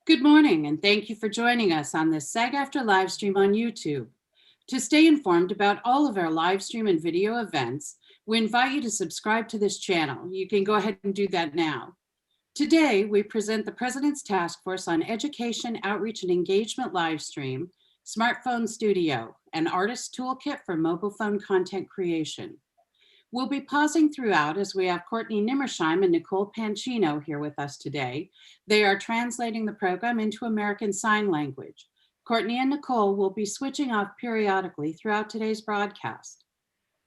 Good morning, and thank you for joining us on this SAG-AFTRA live stream on YouTube. To stay informed about all of our live stream and video events, we invite you to subscribe to this channel. You can go ahead and do that now. Today, we present the President's Task Force on Education, Outreach, and Engagement live stream, Smartphone Studio, an artist toolkit for mobile phone content creation. We'll be pausing throughout as we have Courtney Nimmersheim and Nicole Pancino here with us today. They are translating the program into American Sign Language. Courtney and Nicole will be switching off periodically throughout today's broadcast.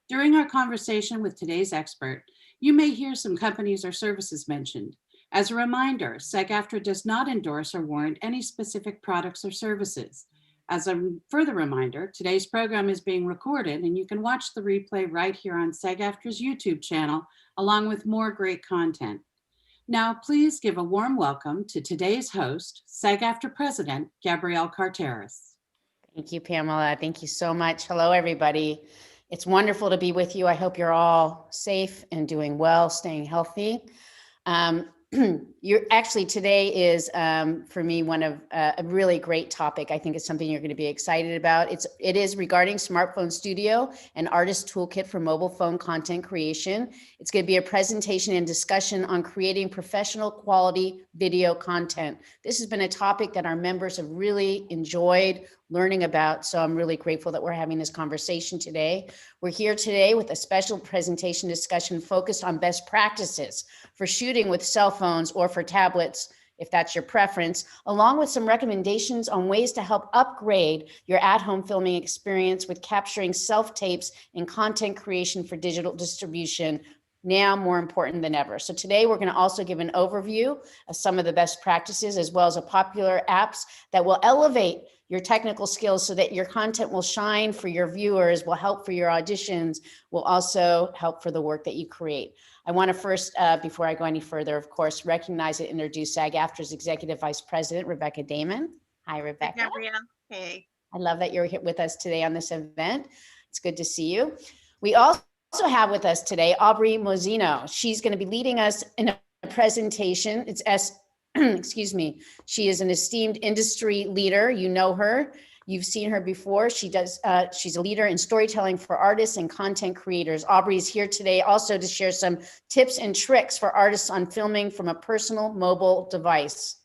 During our conversation with today's expert, you may hear some companies or services mentioned. As a reminder, SAG-AFTRA does not endorse or warrant any specific products or services. As a further reminder, today's program is being recorded and you can watch the replay right here on SAG-AFTRA's YouTube channel, along with more great content. Now, please give a warm welcome to today's host, SAG-AFTRA President, Gabrielle Carteris. Thank you, Pamela. Thank you so much. Hello, everybody. It's wonderful to be with you. I hope you're all safe and doing well, staying healthy. Today is for me one of a really great topic. I think it's something you're going to be excited about. It is regarding Smartphone Studio, an artist toolkit for mobile phone content creation. It's going to be a presentation and discussion on creating professional quality video content. This has been a topic that our members have really enjoyed learning about, so I'm really grateful that we're having this conversation today. We're here today with a special presentation discussion focused on best practices for shooting with cell phones or for tablets, if that's your preference, along with some recommendations on ways to help upgrade your at-home filming experience with capturing self-tapes and content creation for digital distribution, now more important than ever. So today we're going to also give an overview of some of the best practices as well as a popular apps that will elevate your technical skills so that your content will shine for your viewers, will help for your auditions, will also help for the work that you create. I want to first, before I go any further, of course, recognize and introduce SAG-AFTRA's Executive Vice President, Rebecca Damon. Hi, Rebecca. Hi, Gabrielle. Hey. I love that you're here with us today on this event. It's good to see you. We also have with us today Aubrey Mozino. She's going to be leading us in a presentation. Excuse me. She is an esteemed industry leader. You know her. You've seen her before. She's a leader in storytelling for artists and content creators. Aubrey is here today also to share some tips and tricks for artists on filming from a personal mobile device.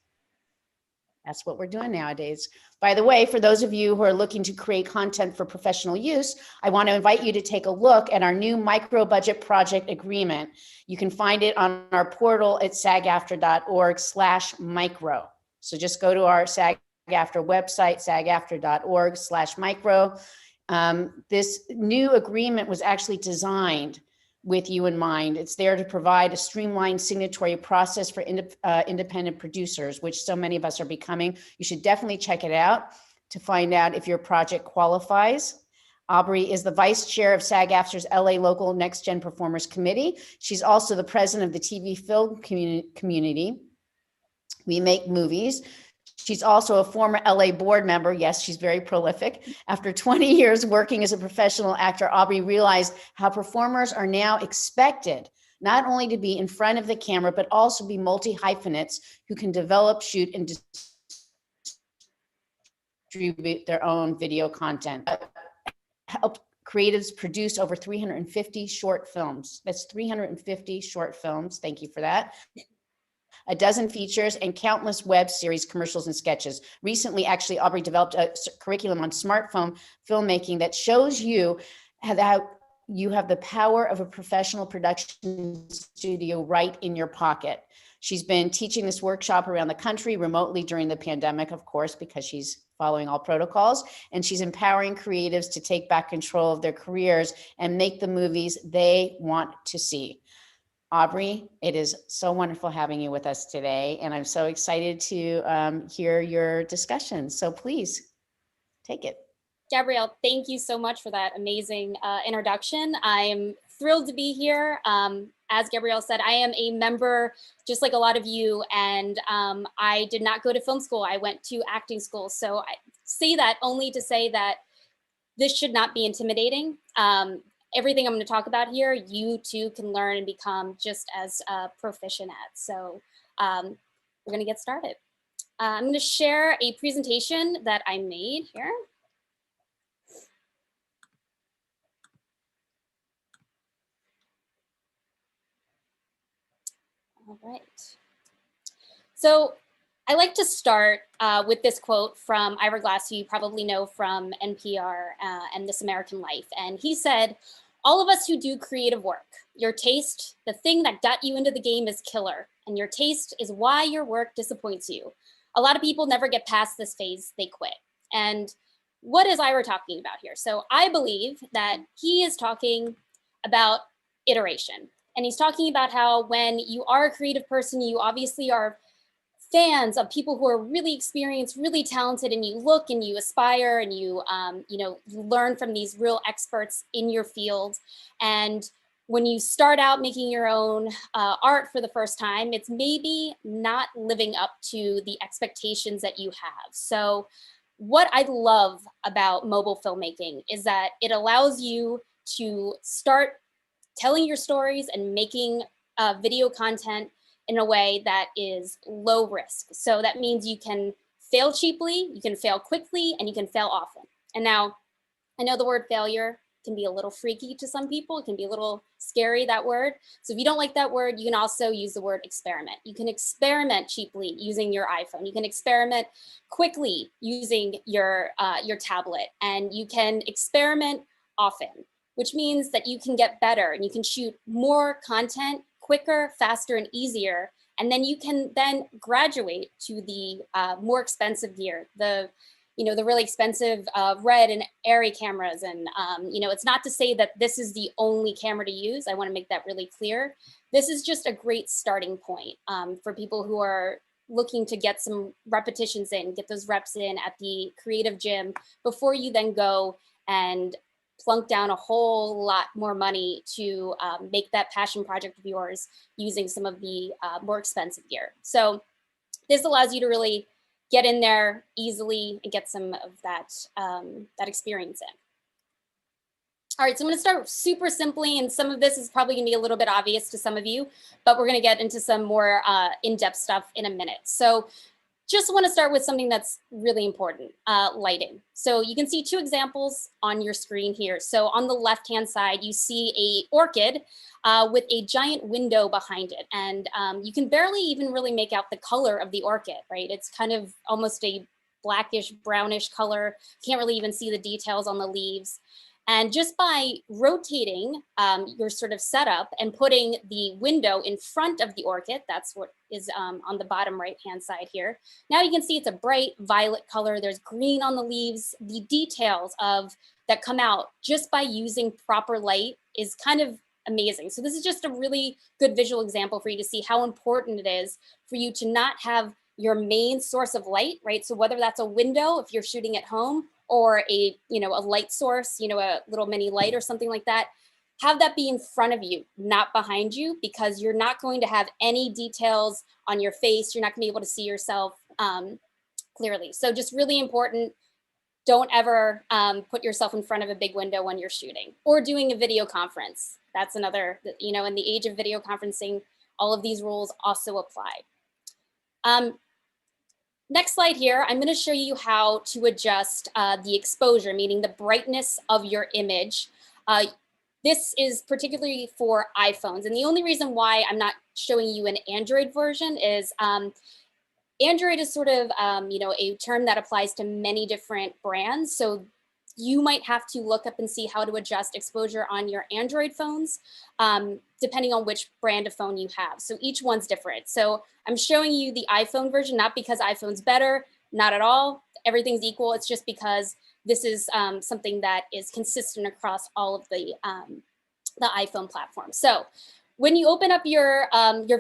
That's what we're doing nowadays. By the way, for those of you who are looking to create content for professional use, I want to invite you to take a look at our new micro budget project agreement. You can find it on our portal at sagaftra.org/micro. So just go to our SAG-AFTRA website, sagaftra.org/micro. This new agreement was actually designed with you in mind. It's there to provide a streamlined signatory process for independent producers, which so many of us are becoming. You should definitely check it out to find out if your project qualifies. Aubrey is the vice chair of SAG-AFTRA's LA Local Next Gen Performers Committee. She's also the president of the TV film community. We make movies. She's also a former LA board member. Yes, she's very prolific. After 20 years working as a professional actor, Aubrey realized how performers are now expected not only to be in front of the camera, but also be multi-hyphenates who can develop, shoot, and distribute their own video content. Helped creatives produce over 350 short films. That's 350 short films. Thank you for that. A dozen features and countless web series, commercials, and sketches. Recently, actually, Aubrey developed a curriculum on smartphone filmmaking that shows you how you have the power of a professional production studio right in your pocket. She's been teaching this workshop around the country remotely during the pandemic, of course, because she's following all protocols, and she's empowering creatives to take back control of their careers and make the movies they want to see. Aubrey, it is so wonderful having you with us today, and I'm so excited to hear your discussion. So please take it. Gabrielle, thank you so much for that amazing introduction. I'm thrilled to be here. As Gabrielle said, I am a member, just like a lot of you, and I did not go to film school. I went to acting school. So I say that only to say that this should not be intimidating. Everything I'm going to talk about here, you too can learn and become just as proficient at. So we're going to get started. I'm going to share a presentation that I made here. All right. So I like to start with this quote from Ira Glass, who you probably know from NPR and This American Life. And he said, "All of us who do creative work, your taste, the thing that got you into the game is killer. And your taste is why your work disappoints you. A lot of people never get past this phase, they quit." And what is Ira talking about here? So I believe that he is talking about iteration. And he's talking about how when you are a creative person, you obviously are fans of people who are really experienced, really talented, and you look and you aspire and you learn from these real experts in your field. And when you start out making your own art for the first time, it's maybe not living up to the expectations that you have. So what I love about mobile filmmaking is that it allows you to start telling your stories and making video content in a way that is low risk. So that means you can fail cheaply, you can fail quickly, and you can fail often. And now, I know the word failure can be a little freaky to some people. It can be a little scary, that word. So if you don't like that word, you can also use the word experiment. You can experiment cheaply using your iPhone. You can experiment quickly using your tablet. And you can experiment often, which means that you can get better and you can shoot more content quicker, faster, and easier. And then you can then graduate to the more expensive gear, the really expensive Red and Arri cameras. And it's not to say that this is the only camera to use. I want to make that really clear. This is just a great starting point for people who are looking to get some repetitions in, get those reps in at the creative gym before you then go and plunk down a whole lot more money to make that passion project of yours using some of the more expensive gear. So this allows you to really get in there easily and get some of that, that experience in. All right, so I'm gonna start super simply, and some of this is probably gonna be a little bit obvious to some of you, but we're gonna get into some more in-depth stuff in a minute. So just want to start with something that's really important, lighting. So you can see two examples on your screen here. So on the left-hand side, you see a orchid with a giant window behind it. And you can barely even really make out the color of the orchid, right? It's kind of almost a blackish, brownish color. Can't really even see the details on the leaves. And just by rotating your sort of setup and putting the window in front of the orchid, that's what is on the bottom right-hand side here. Now you can see it's a bright violet color. There's green on the leaves. The details that come out just by using proper light is kind of amazing. So this is just a really good visual example for you to see how important it is for you to not have your main source of light, right? So whether that's a window, if you're shooting at home, or a light source, a little mini light or something like that, have that be in front of you, not behind you, because you're not going to have any details on your face. You're not gonna be able to see yourself clearly. So just really important, don't ever put yourself in front of a big window when you're shooting or doing a video conference. That's another, in the age of video conferencing, all of these rules also apply. Next slide here, I'm going to show you how to adjust the exposure, meaning the brightness of your image. This is particularly for iPhones. And the only reason why I'm not showing you an Android version is Android is sort of, a term that applies to many different brands. So you might have to look up and see how to adjust exposure on your Android phones, depending on which brand of phone you have. So each one's different. So I'm showing you the iPhone version, not because iPhone's better, not at all. Everything's equal. It's just because this is something that is consistent across all of the iPhone platforms. So when you open up your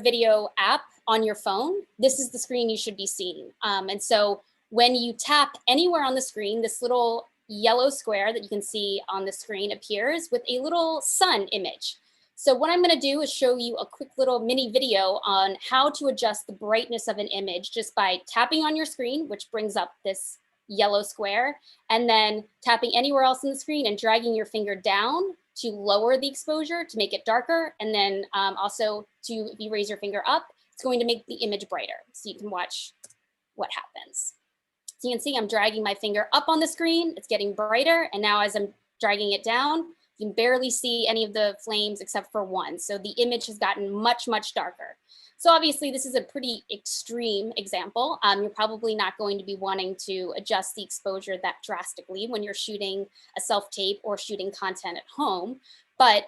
video app on your phone, this is the screen you should be seeing. And so when you tap anywhere on the screen, this little yellow square that you can see on the screen appears with a little sun image. So what I'm going to do is show you a quick little mini video on how to adjust the brightness of an image just by tapping on your screen, which brings up this yellow square, and then tapping anywhere else on the screen and dragging your finger down to lower the exposure to make it darker. And then also if you raise your finger up, it's going to make the image brighter. So you can watch what happens. So you can see I'm dragging my finger up on the screen, it's getting brighter, and now as I'm dragging it down, you can barely see any of the flames except for one. So the image has gotten much, much darker. So obviously this is a pretty extreme example. You're probably not going to be wanting to adjust the exposure that drastically when you're shooting a self-tape or shooting content at home. But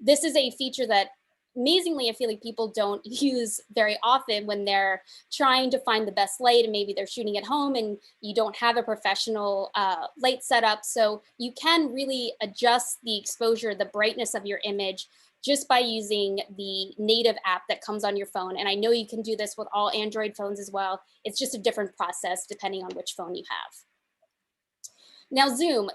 this is a feature that amazingly, I feel like people don't use very often when they're trying to find the best light, and maybe they're shooting at home and you don't have a professional light setup. So you can really adjust the exposure, the brightness of your image just by using the native app that comes on your phone. And I know you can do this with all Android phones as well. It's just a different process depending on which phone you have. Now, zoom.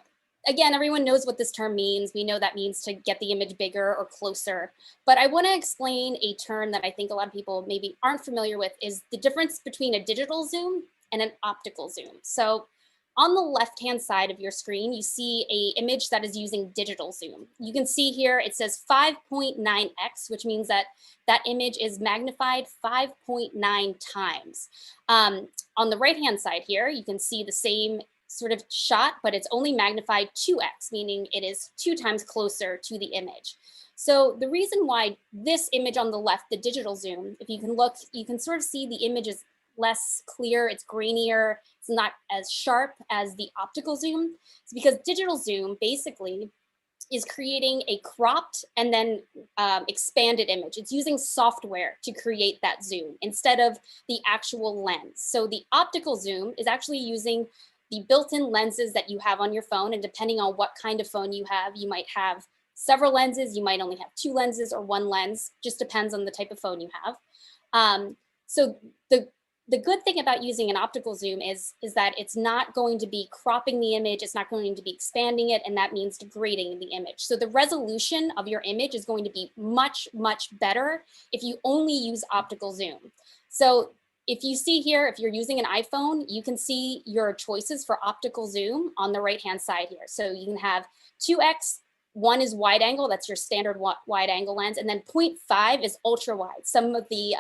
Again, everyone knows what this term means. We know that means to get the image bigger or closer. But I want to explain a term that I think a lot of people maybe aren't familiar with, is the difference between a digital zoom and an optical zoom. So on the left-hand side of your screen, you see an image that is using digital zoom. You can see here it says 5.9x, which means that that image is magnified 5.9 times. On the right-hand side here, you can see the same sort of shot, but it's only magnified 2x, meaning it is 2 times closer to the image. So the reason why this image on the left, the digital zoom, if you can look, you can sort of see the image is less clear, it's grainier, it's not as sharp as the optical zoom. It's because digital zoom basically is creating a cropped and then expanded image. It's using software to create that zoom instead of the actual lens. So the optical zoom is actually using the built-in lenses that you have on your phone, and depending on what kind of phone you have, you might have several lenses, you might only have 2 lenses or 1 lens, just depends on the type of phone you have. So the good thing about using an optical zoom is that it's not going to be cropping the image, it's not going to be expanding it, and that means degrading the image. So the resolution of your image is going to be much, much better if you only use optical zoom. So if you see here, if you're using an iPhone, you can see your choices for optical zoom on the right-hand side here. So you can have 2x, 1 is wide angle, that's your standard wide angle lens, and then 0.5 is ultra wide. Some of the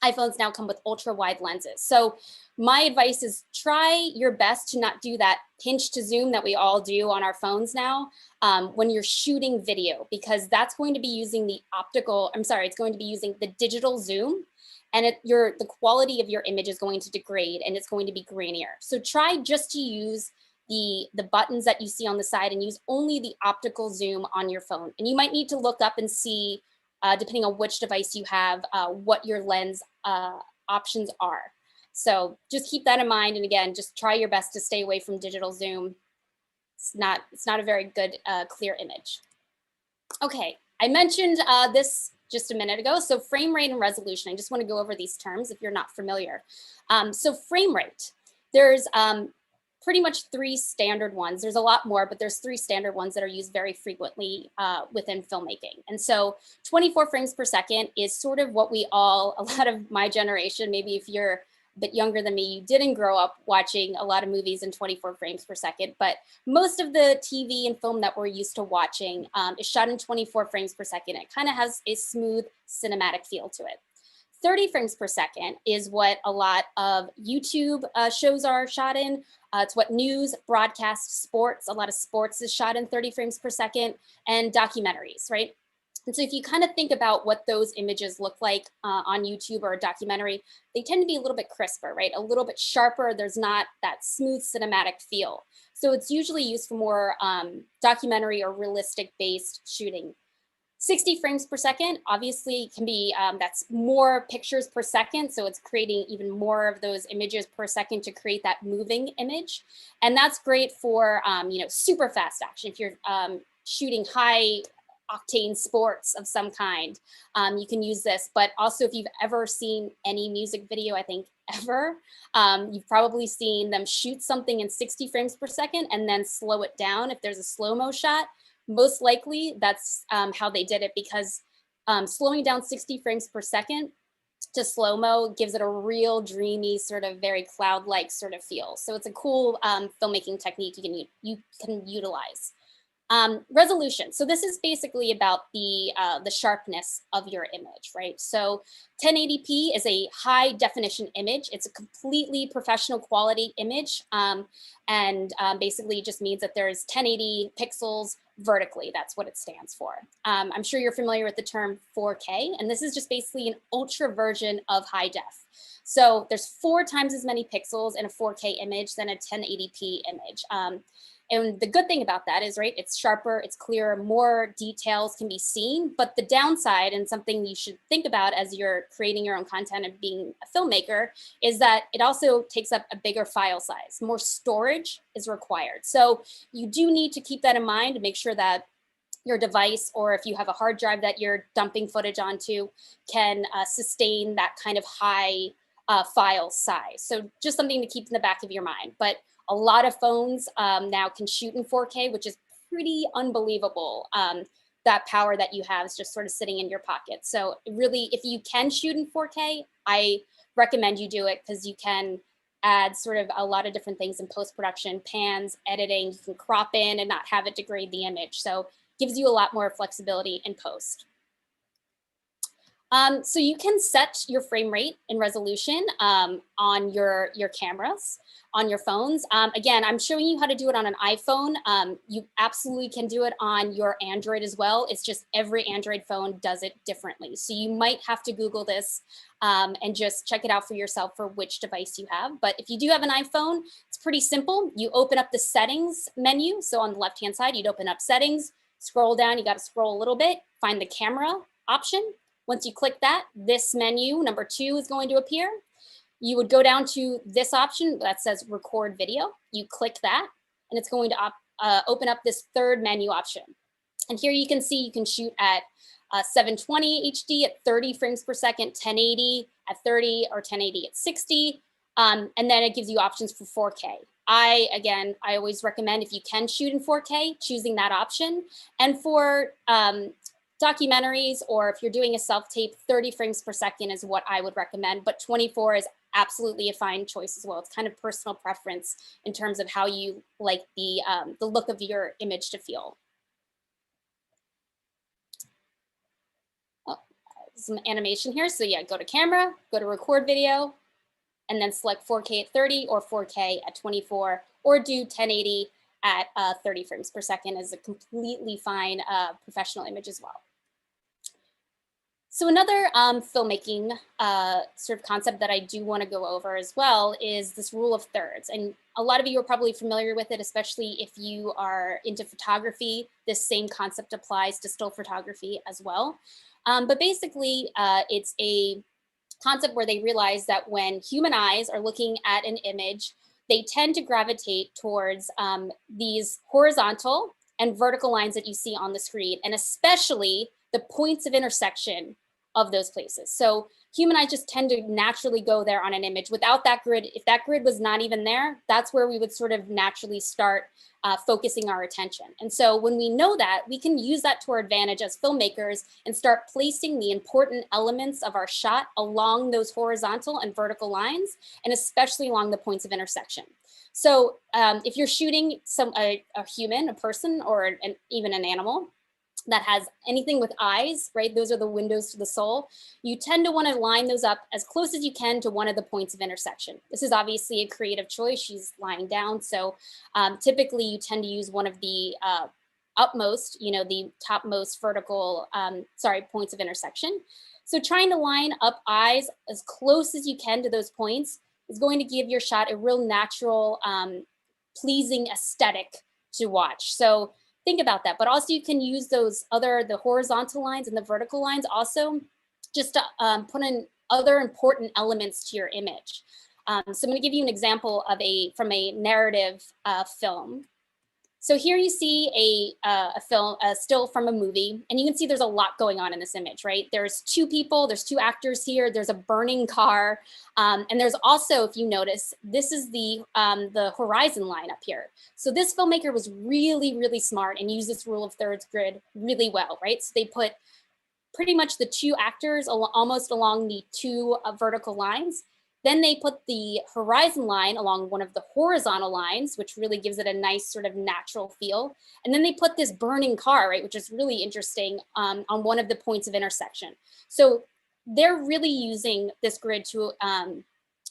iPhones now come with ultra wide lenses. So my advice is try your best to not do that pinch to zoom that we all do on our phones now when you're shooting video, because that's going to be using the it's going to be using the digital zoom, and the quality of your image is going to degrade and it's going to be grainier. So try just to use the buttons that you see on the side and use only the optical zoom on your phone. And you might need to look up and see, depending on which device you have, what your lens options are. So just keep that in mind. And again, just try your best to stay away from digital zoom. It's not a very good, clear image. Okay, I mentioned this just a minute ago. So frame rate and resolution, I just want to go over these terms if you're not familiar. So frame rate, there's pretty much 3 standard ones. There's a lot more, but there's 3 standard ones that are used very frequently within filmmaking. And so 24 frames per second is sort of what a lot of my generation, maybe if you're a bit younger than me, you didn't grow up watching a lot of movies in 24 frames per second, but most of the TV and film that we're used to watching is shot in 24 frames per second. It kind of has a smooth cinematic feel to it. 30 frames per second is what a lot of YouTube shows are shot in. It's what news, broadcast, sports, a lot of sports is shot in 30 frames per second, and documentaries, right? And so if you kind of think about what those images look like on YouTube or a documentary, they tend to be a little bit crisper, right? A little bit sharper. There's not that smooth cinematic feel. So it's usually used for more documentary or realistic based shooting. 60 frames per second, obviously can be, that's more pictures per second. So it's creating even more of those images per second to create that moving image. And that's great for, super fast action. If you're shooting high octane sports of some kind, you can use this. But also if you've ever seen any music video, I think ever, you've probably seen them shoot something in 60 frames per second and then slow it down if there's a slow-mo shot. Most likely that's how they did it, because slowing down 60 frames per second to slow-mo gives it a real dreamy, sort of very cloud-like sort of feel. So it's a cool filmmaking technique you can utilize. Resolution. So this is basically about the sharpness of your image, right? So 1080p is a high definition image. It's a completely professional quality image, and basically just means that there's 1080 pixels vertically. That's what it stands for. I'm sure you're familiar with the term 4K, and this is just basically an ultra version of high def. So there's 4 times as many pixels in a 4K image than a 1080p image. And the good thing about that is, right, it's sharper, it's clearer, more details can be seen. But the downside, and something you should think about as you're creating your own content and being a filmmaker, is that it also takes up a bigger file size. More storage is required. So you do need to keep that in mind to make sure that your device, or if you have a hard drive that you're dumping footage onto, can sustain that kind of high file size. So just something to keep in the back of your mind. But a lot of phones now can shoot in 4K, which is pretty unbelievable. That power that you have is just sort of sitting in your pocket. So really, if you can shoot in 4K, I recommend you do it, because you can add sort of a lot of different things in post-production, pans, editing. You can crop in and not have it degrade the image. So it gives you a lot more flexibility in post. So you can set your frame rate and resolution on your cameras, on your phones. Again, I'm showing you how to do it on an iPhone. You absolutely can do it on your Android as well. It's just every Android phone does it differently. So you might have to Google this and just check it out for yourself for which device you have. But if you do have an iPhone, it's pretty simple. You open up the settings menu. So on the left-hand side, you'd open up settings, scroll down, you got to scroll a little bit, find the camera option. Once you click that, this menu, number 2, is going to appear. You would go down to this option that says record video. You click that, and it's going to open up this 3rd menu option. And here you can see you can shoot at 720 HD at 30 frames per second, 1080 at 30, or 1080 at 60. And then it gives you options for 4K. I always recommend, if you can shoot in 4K, choosing that option. And for documentaries, or if you're doing a self-tape, 30 frames per second is what I would recommend, but 24 is absolutely a fine choice as well. It's kind of personal preference in terms of how you like the look of your image to feel. Oh, some animation here. So yeah, go to camera, go to record video, and then select 4K at 30 or 4K at 24, or do 1080 at 30 frames per second is a completely fine professional image as well. So another filmmaking sort of concept that I do want to go over as well is this rule of thirds. And a lot of you are probably familiar with it, especially if you are into photography. This same concept applies to still photography as well. But basically, it's a concept where they realize that when human eyes are looking at an image, they tend to gravitate towards these horizontal and vertical lines that you see on the screen, and especially the points of intersection of those places. So human eyes just tend to naturally go there on an image. Without that grid, if that grid was not even there, that's where we would sort of naturally start focusing our attention. And so when we know that, we can use that to our advantage as filmmakers and start placing the important elements of our shot along those horizontal and vertical lines, and especially along the points of intersection. So if you're shooting a human, a person, or even an animal that has anything with eyes, right? Those are the windows to the soul. You tend to want to line those up as close as you can to one of the points of intersection. This is obviously a creative choice. She's lying down. So typically you tend to use one of the upmost, the topmost vertical, points of intersection. So trying to line up eyes as close as you can to those points is going to give your shot a real natural, pleasing aesthetic to watch. So think about that, but also you can use the horizontal lines and the vertical lines also just to put in other important elements to your image. So I'm going to give you an example of from a narrative film. So here you see a still from a movie, and you can see there's a lot going on in this image, right? There's 2 people, there's 2 actors here, there's a burning car, and there's also, if you notice, this is the horizon line up here. So this filmmaker was really, really smart and used this rule of thirds grid really well, right? So they put pretty much the 2 actors almost along the 2 vertical lines. Then they put the horizon line along one of the horizontal lines, which really gives it a nice sort of natural feel. And then they put this burning car, right, which is really interesting, on one of the points of intersection. So they're really using this grid to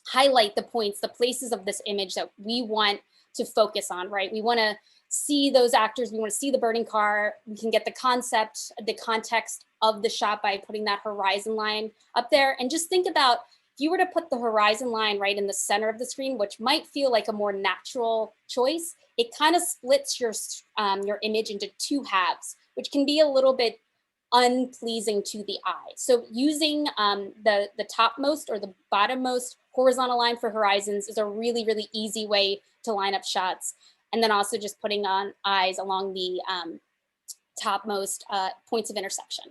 highlight the points, the places of this image that we want to focus on, right? We want to see those actors, we want to see the burning car, we can get the concept, the context of the shot by putting that horizon line up there. And just think about, if you were to put the horizon line right in the center of the screen, which might feel like a more natural choice, it kind of splits your image into two halves, which can be a little bit unpleasing to the eye. So using the topmost or the bottommost horizontal line for horizons is a really, really easy way to line up shots. And then also just putting on eyes along the topmost points of intersection.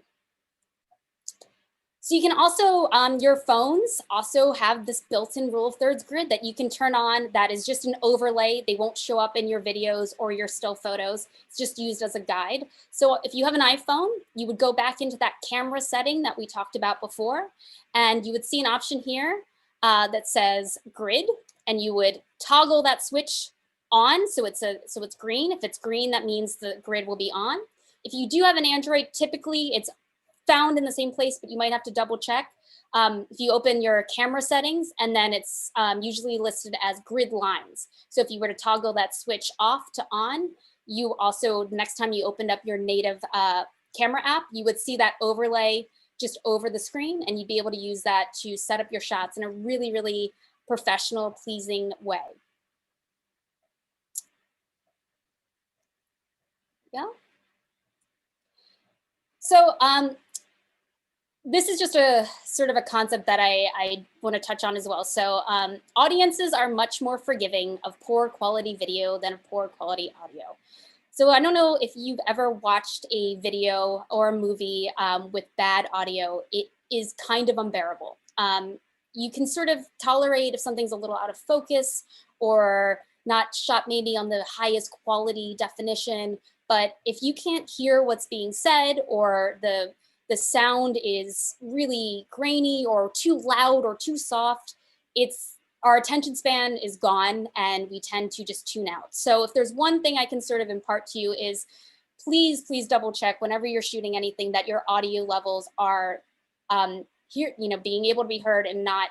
So you can also, your phones also have this built-in rule of thirds grid that you can turn on that is just an overlay. They won't show up in your videos or your still photos. It's just used as a guide. So if you have an iPhone, you would go back into that camera setting that we talked about before, and you would see an option here that says grid, and you would toggle that switch on so it's green. If it's green, that means the grid will be on. If you do have an Android, typically it's found in the same place, but you might have to double check. If you open your camera settings, and then it's usually listed as grid lines. So if you were to toggle that switch off to on, you also, next time you opened up your native camera app, you would see that overlay just over the screen, and you'd be able to use that to set up your shots in a really, really professional, pleasing way. Yeah. So this is just a sort of a concept that I want to touch on as well. So audiences are much more forgiving of poor quality video than of poor quality audio. So I don't know if you've ever watched a video or a movie with bad audio. It is kind of unbearable. You can sort of tolerate if something's a little out of focus or not shot maybe on the highest quality definition, but if you can't hear what's being said, or the sound is really grainy or too loud or too soft, our attention span is gone and we tend to just tune out. So if there's one thing I can sort of impart to you is please double check whenever you're shooting anything that your audio levels are being able to be heard and not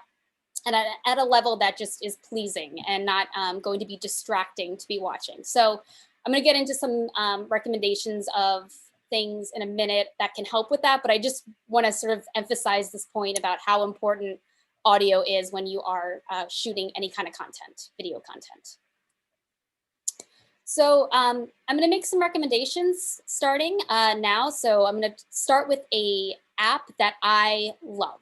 at a level that just is pleasing and not going to be distracting to be watching. So I'm going to get into some recommendations of things in a minute that can help with that, but I just want to sort of emphasize this point about how important audio is when you are shooting any kind of content, video content. So I'm going to make some recommendations starting now. So I'm going to start with an app that I love.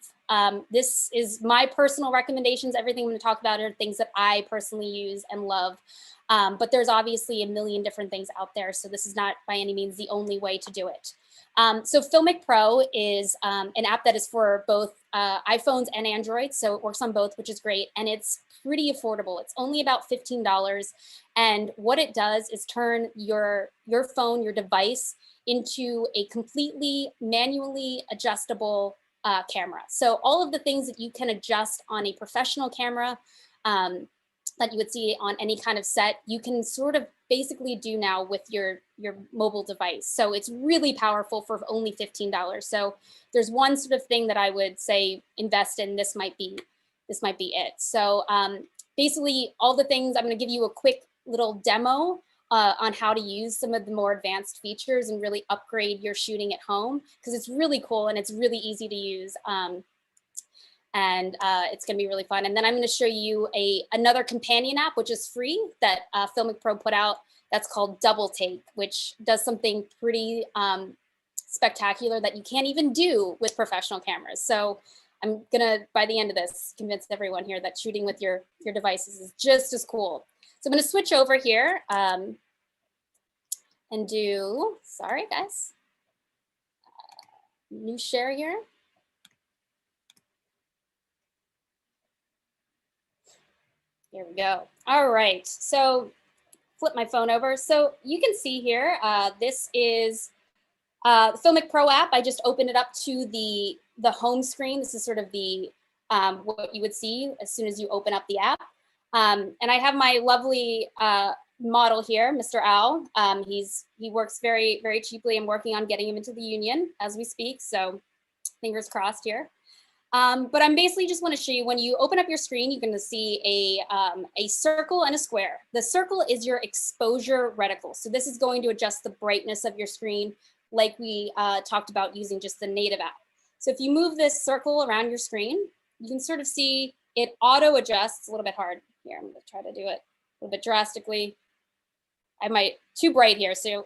This is my personal recommendations. Everything I'm going to talk about are things that I personally use and love. But there's obviously a million different things out there. So this is not by any means the only way to do it. So Filmic Pro is an app that is for both iPhones and Android. So it works on both, which is great. And it's pretty affordable. It's only about $15. And what it does is turn your phone, your device, into a completely manually adjustable camera. So all of the things that you can adjust on a professional camera that you would see on any kind of set, you can sort of basically do now with your mobile device. So it's really powerful for only $15. So there's one sort of thing that I would say invest in. This might be it. So basically all the things, I'm going to give you a quick little demo on how to use some of the more advanced features and really upgrade your shooting at home, because it's really cool and it's really easy to use. And it's going to be really fun. And then I'm going to show you another companion app, which is free, that Filmic Pro put out. That's called Double Take, which does something pretty spectacular that you can't even do with professional cameras. So I'm going to, by the end of this, convince everyone here that shooting with your devices is just as cool. So I'm going to switch over here and do, sorry guys, new share here. Here we go. All right, so flip my phone over. So you can see here, this is the Filmic Pro app. I just opened it up to the home screen. This is sort of the what you would see as soon as you open up the app. And I have my lovely model here, Mr. Al. He works very, very cheaply. I'm working on getting him into the union as we speak, so fingers crossed here. But I'm basically just want to show you, when you open up your screen, you're going to see a circle and a square. The circle is your exposure reticle. So this is going to adjust the brightness of your screen like we talked about using just the native app. So if you move this circle around your screen, you can sort of see it auto adjusts. A little bit hard here. I'm going to try to do it a little bit drastically. I might too bright here, so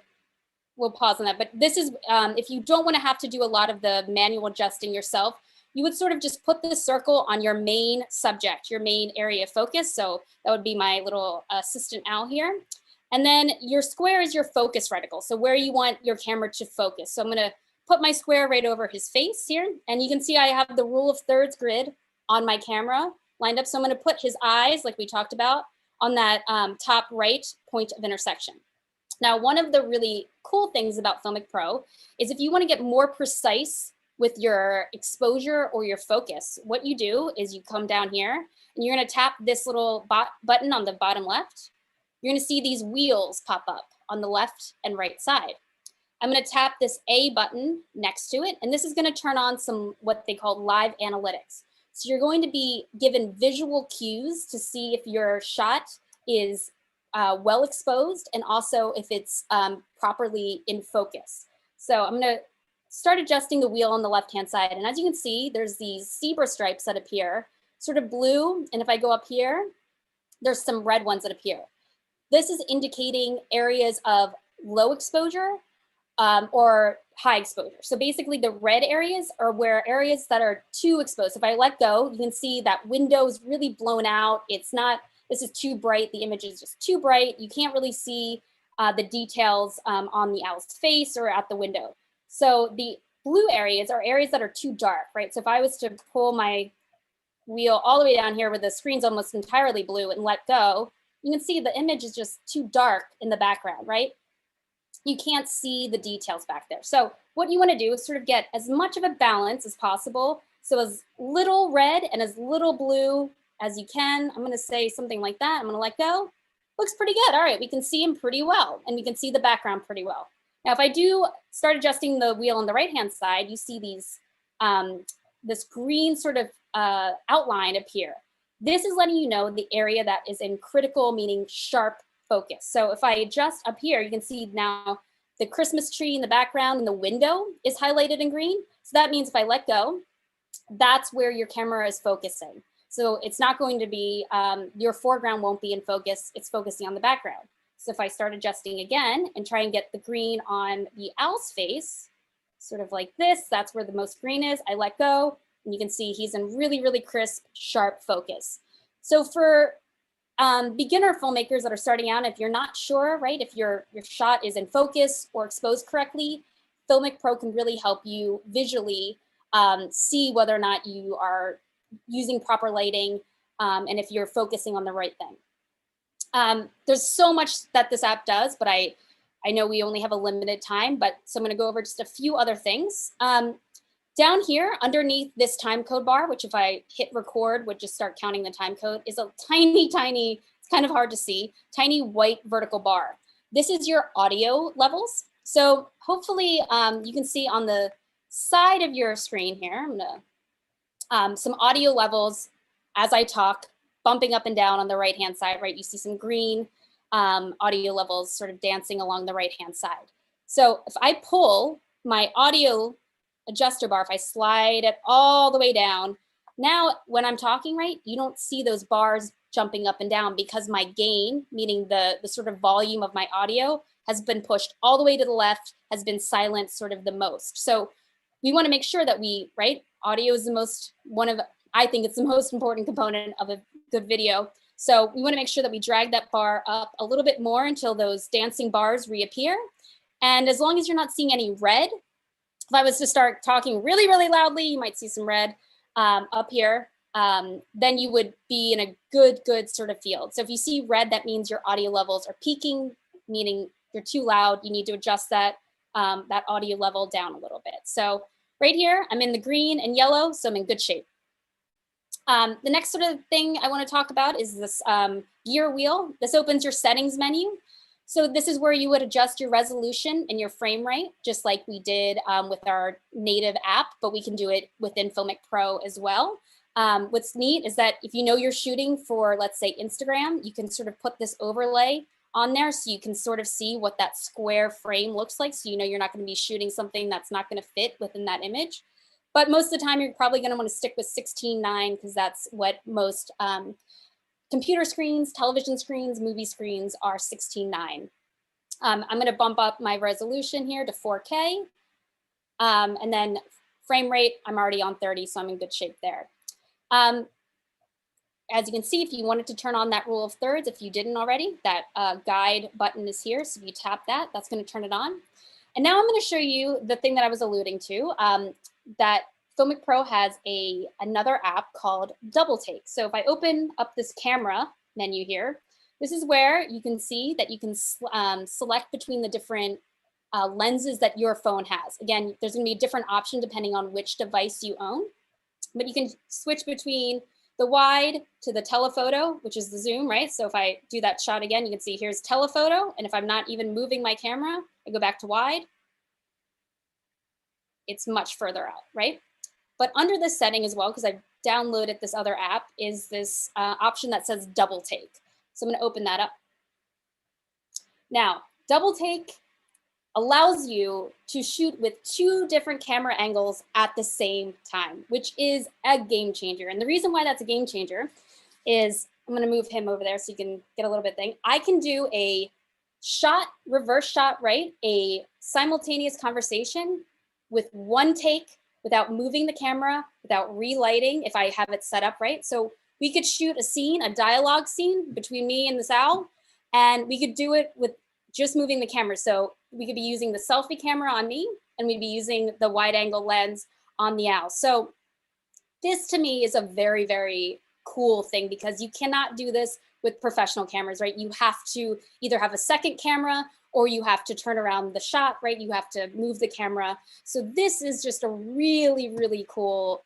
we'll pause on that. But this is, if you don't want to have to do a lot of the manual adjusting yourself, you would sort of just put the circle on your main subject, your main area of focus. So that would be my little assistant Al here. And then your square is your focus reticle. So where you want your camera to focus. So I'm going to put my square right over his face here. And you can see I have the rule of thirds grid on my camera lined up. So I'm going to put his eyes, like we talked about, on that top right point of intersection. Now, one of the really cool things about Filmic Pro is if you want to get more precise with your exposure or your focus, what you do is you come down here and you're going to tap this little button on the bottom left. You're going to see these wheels pop up on the left and right side. I'm going to tap this A button next to it, and this is going to turn on some what they call live analytics. So you're going to be given visual cues to see if your shot is well exposed and also if it's properly in focus. So I'm going to start adjusting the wheel on the left-hand side. And as you can see, there's these zebra stripes that appear, sort of blue. And if I go up here, there's some red ones that appear. This is indicating areas of low exposure or high exposure. So basically the red areas are where areas that are too exposed. If I let go, you can see that window is really blown out. It's not, this is too bright. The image is just too bright. You can't really see the details on the owl's face or at the window. So the blue areas are areas that are too dark, right? So if I was to pull my wheel all the way down here where the screen's almost entirely blue and let go, you can see the image is just too dark in the background, right? You can't see the details back there. So what you want to do is sort of get as much of a balance as possible. So as little red and as little blue as you can. I'm going to say something like that. I'm going to let go. Looks pretty good. All right, we can see him pretty well, and we can see the background pretty well. Now, if I do start adjusting the wheel on the right-hand side, you see these, this green sort of outline appear. This is letting you know the area that is in critical, meaning sharp focus. So if I adjust up here, you can see now the Christmas tree in the background and the window is highlighted in green. So that means if I let go, that's where your camera is focusing. So it's not going to be, your foreground won't be in focus, it's focusing on the background. So if I start adjusting again and try and get the green on the owl's face, sort of like this, that's where the most green is. I let go, and you can see he's in really, really crisp, sharp focus. So for beginner filmmakers that are starting out, if you're not sure, right, if your shot is in focus or exposed correctly, Filmic Pro can really help you visually see whether or not you are using proper lighting and if you're focusing on the right thing. There's so much that this app does, but I know we only have a limited time, but so I'm going to go over just a few other things. Down here underneath this time code bar, which if I hit record would just start counting the time code, is a tiny, tiny, it's kind of hard to see, tiny white vertical bar. This is your audio levels. So hopefully you can see on the side of your screen here, I'm gonna, some audio levels as I talk, bumping up and down on the right-hand side, right? You see some green audio levels sort of dancing along the right-hand side. So if I pull my audio adjuster bar, if I slide it all the way down, now when I'm talking, right, you don't see those bars jumping up and down because my gain, meaning the sort of volume of my audio, has been pushed all the way to the left, has been silent sort of the most. So we want to make sure that we, right, audio is the most, I think it's the most important component of a good video. So we want to make sure that we drag that bar up a little bit more until those dancing bars reappear. And as long as you're not seeing any red, if I was to start talking really, really loudly, you might see some red up here, then you would be in a good sort of field. So if you see red, that means your audio levels are peaking, meaning you're too loud. You need to adjust that, that audio level down a little bit. So right here, I'm in the green and yellow, so I'm in good shape. The next sort of thing I want to talk about is this gear wheel. This opens your settings menu. So this is where you would adjust your resolution and your frame rate, just like we did with our native app, but we can do it within Filmic Pro as well. What's neat is that if you know you're shooting for, let's say, Instagram, you can sort of put this overlay on there so you can sort of see what that square frame looks like. So you know you're not going to be shooting something that's not going to fit within that image. But most of the time, you're probably going to want to stick with 16:9 because that's what most computer screens, television screens, movie screens are 16:9. I'm going to bump up my resolution here to 4K. And then frame rate, I'm already on 30, so I'm in good shape there. As you can see, if you wanted to turn on that rule of thirds, if you didn't already, that guide button is here. So if you tap that, that's going to turn it on. And now I'm going to show you the thing that I was alluding to, that Filmic Pro has another app called Double Take. So if I open up this camera menu here, this is where you can see that you can select between the different lenses that your phone has. Again, there's going to be a different option depending on which device you own, but you can switch between the wide to the telephoto, which is the zoom, right? So if I do that shot again, you can see here's telephoto. And if I'm not even moving my camera, I go back to wide, it's much further out, right? But under this setting as well, because I've downloaded this other app, is this option that says double take. So I'm going to open that up. Now, double take allows you to shoot with 2 different camera angles at the same time, which is a game changer. And the reason why that's a game changer is, I'm going to move him over there so you can get a little bit thing. I can do a shot, reverse shot, right? A simultaneous conversation with 1 take without moving the camera, without relighting if I have it set up right. So we could shoot a scene, a dialogue scene between me and this owl, and we could do it with just moving the camera. So we could be using the selfie camera on me, and we'd be using the wide angle lens on the owl. So this to me is a very, very cool thing because you cannot do this with professional cameras, right? You have to either have a second camera or you have to turn around the shot, right? You have to move the camera. So this is just a really, really cool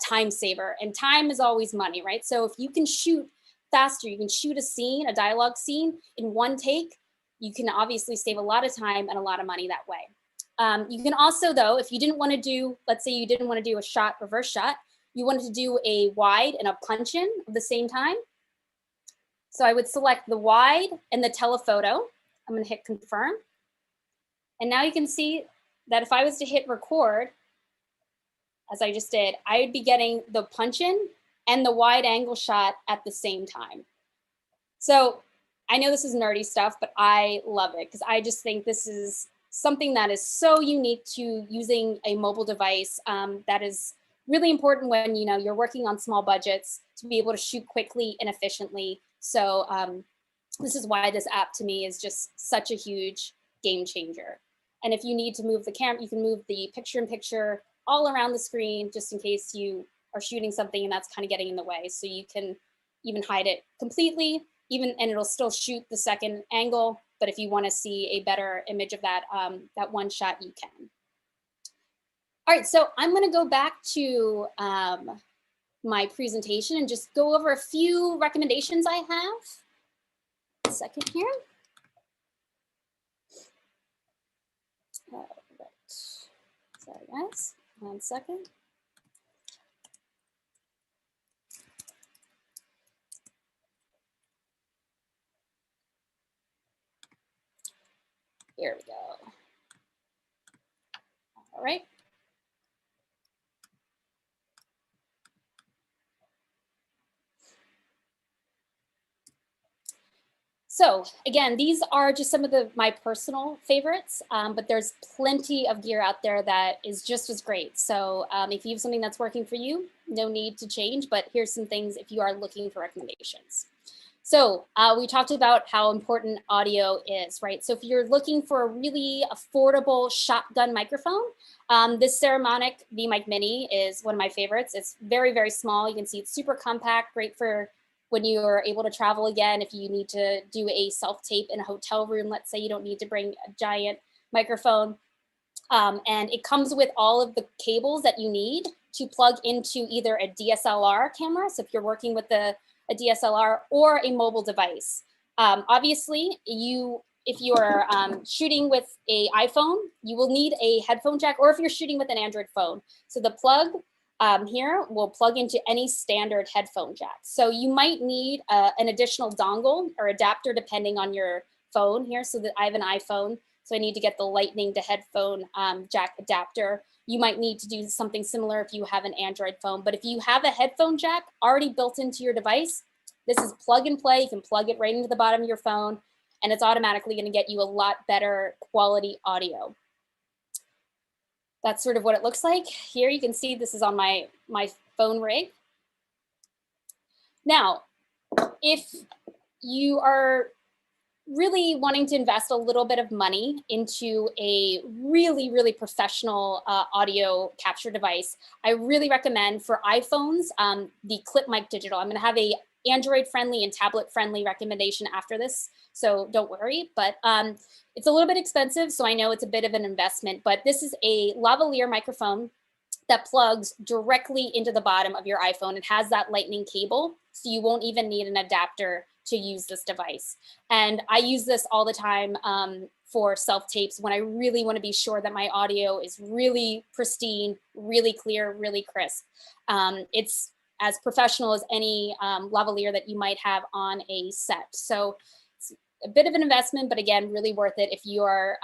time saver, and time is always money, right? So if you can shoot faster, you can shoot a scene, a dialogue scene in 1 take, you can obviously save a lot of time and a lot of money that way. You can also, though, if you didn't want to do, let's say you didn't want to do a shot, reverse shot, you wanted to do a wide and a punch in at the same time. So I would select the wide and the telephoto. I'm going to hit confirm. And now you can see that if I was to hit record, as I just did, I would be getting the punch in and the wide angle shot at the same time. So I know this is nerdy stuff, but I love it because I just think this is something that is so unique to using a mobile device that is really important when you're working on small budgets to be able to shoot quickly and efficiently. So this is why this app to me is just such a huge game changer. And if you need to move the camera, you can move the picture-in-picture all around the screen just in case you are shooting something and that's kind of getting in the way. So you can even hide it completely, and it'll still shoot the second angle. But if you want to see a better image of that, that 1 shot, you can. All right, so I'm going to go back to my presentation and just go over a few recommendations I have. A second here. All right. Sorry, guys. 1 second. Here we go. All right. So again, these are just some of my personal favorites, but there's plenty of gear out there that is just as great. So if you have something that's working for you, no need to change, but here's some things if you are looking for recommendations. So we talked about how important audio is, right? So if you're looking for a really affordable shotgun microphone, this Saramonic Vmic Mini is one of my favorites. It's very, very small. You can see it's super compact, great for when you are able to travel again. If you need to do a self-tape in a hotel room, let's say you don't need to bring a giant microphone. And it comes with all of the cables that you need to plug into either a DSLR camera, so if you're working with a DSLR, or a mobile device. Obviously, if you're shooting with an iPhone, you will need a headphone jack, or if you're shooting with an Android phone. So the plug here will plug into any standard headphone jack. So you might need an additional dongle or adapter depending on your phone here. So that I have an iPhone, so I need to get the lightning to headphone jack adapter. You might need to do something similar if you have an Android phone. But if you have a headphone jack already built into your device, this is plug and play. You can plug it right into the bottom of your phone, and it's automatically going to get you a lot better quality audio. That's sort of what it looks like. Here you can see this is on my phone rig. Now, if you are really wanting to invest a little bit of money into a really, really professional audio capture device, I really recommend for iPhones, the Clipmic Digital. I'm going to have a Android-friendly and tablet-friendly recommendation after this, so don't worry. But it's a little bit expensive, so I know it's a bit of an investment. But this is a lavalier microphone that plugs directly into the bottom of your iPhone. It has that lightning cable, so you won't even need an adapter to use this device. And I use this all the time for self-tapes when I really want to be sure that my audio is really pristine, really clear, really crisp. It's as professional as any lavalier that you might have on a set. So it's a bit of an investment, but again, really worth it if you are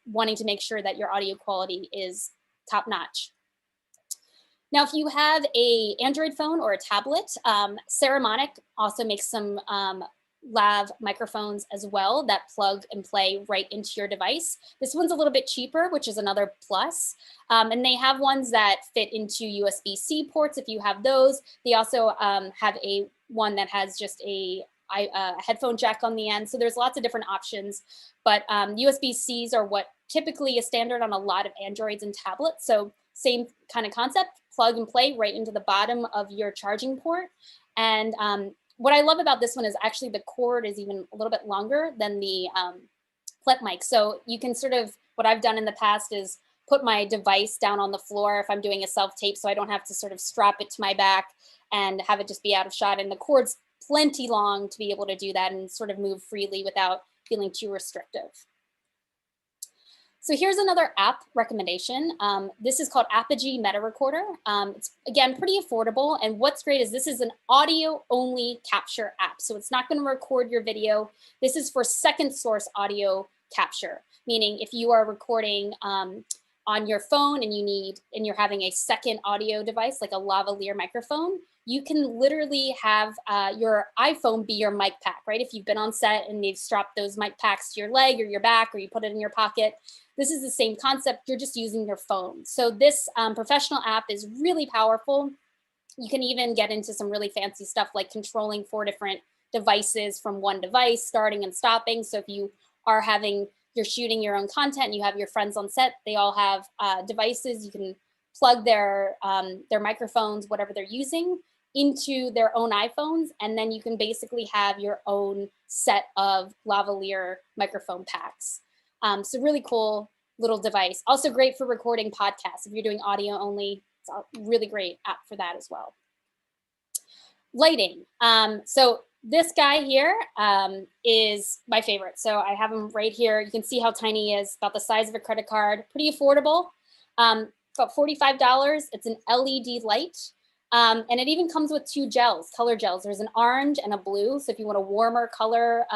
wanting to make sure that your audio quality is top notch. Now, if you have an Android phone or a tablet, Saramonic also makes some lav microphones as well that plug and play right into your device. This one's a little bit cheaper, which is another plus. And they have ones that fit into USB-C ports if you have those. They also have one that has just a headphone jack on the end. So there's lots of different options, but USB-Cs are what typically is standard on a lot of Androids and tablets. So same kind of concept, plug and play right into the bottom of your charging port. And what I love about this one is actually the cord is even a little bit longer than the Clipmic. So you can sort of, what I've done in the past is put my device down on the floor if I'm doing a self-tape, so I don't have to sort of strap it to my back and have it just be out of shot. And the cord's plenty long to be able to do that and sort of move freely without feeling too restrictive. So here's another app recommendation. This is called Apogee MetaRecorder. It's, again, pretty affordable. And what's great is this is an audio-only capture app. So it's not going to record your video. This is for second source audio capture, meaning if you are recording on your phone and you're having a second audio device, like a lavalier microphone, you can literally have your iPhone be your mic pack, right? If you've been on set and they've strapped those mic packs to your leg or your back, or you put it in your pocket, this is the same concept. You're just using your phone. So this professional app is really powerful. You can even get into some really fancy stuff like controlling 4 different devices from one device, starting and stopping. So if you are you're shooting your own content and you have your friends on set, they all have devices. You can plug their microphones, whatever they're using, into their own iPhones, and then you can basically have your own set of lavalier microphone packs. So really cool little device. Also great for recording podcasts. If you're doing audio only, it's a really great app for that as well. Lighting. So this guy here is my favorite. So I have him right here. You can see how tiny he is, about the size of a credit card. Pretty affordable, about $45. It's an LED light. And it even comes with 2 gels, color gels. There's an orange and a blue. So if you want a warmer color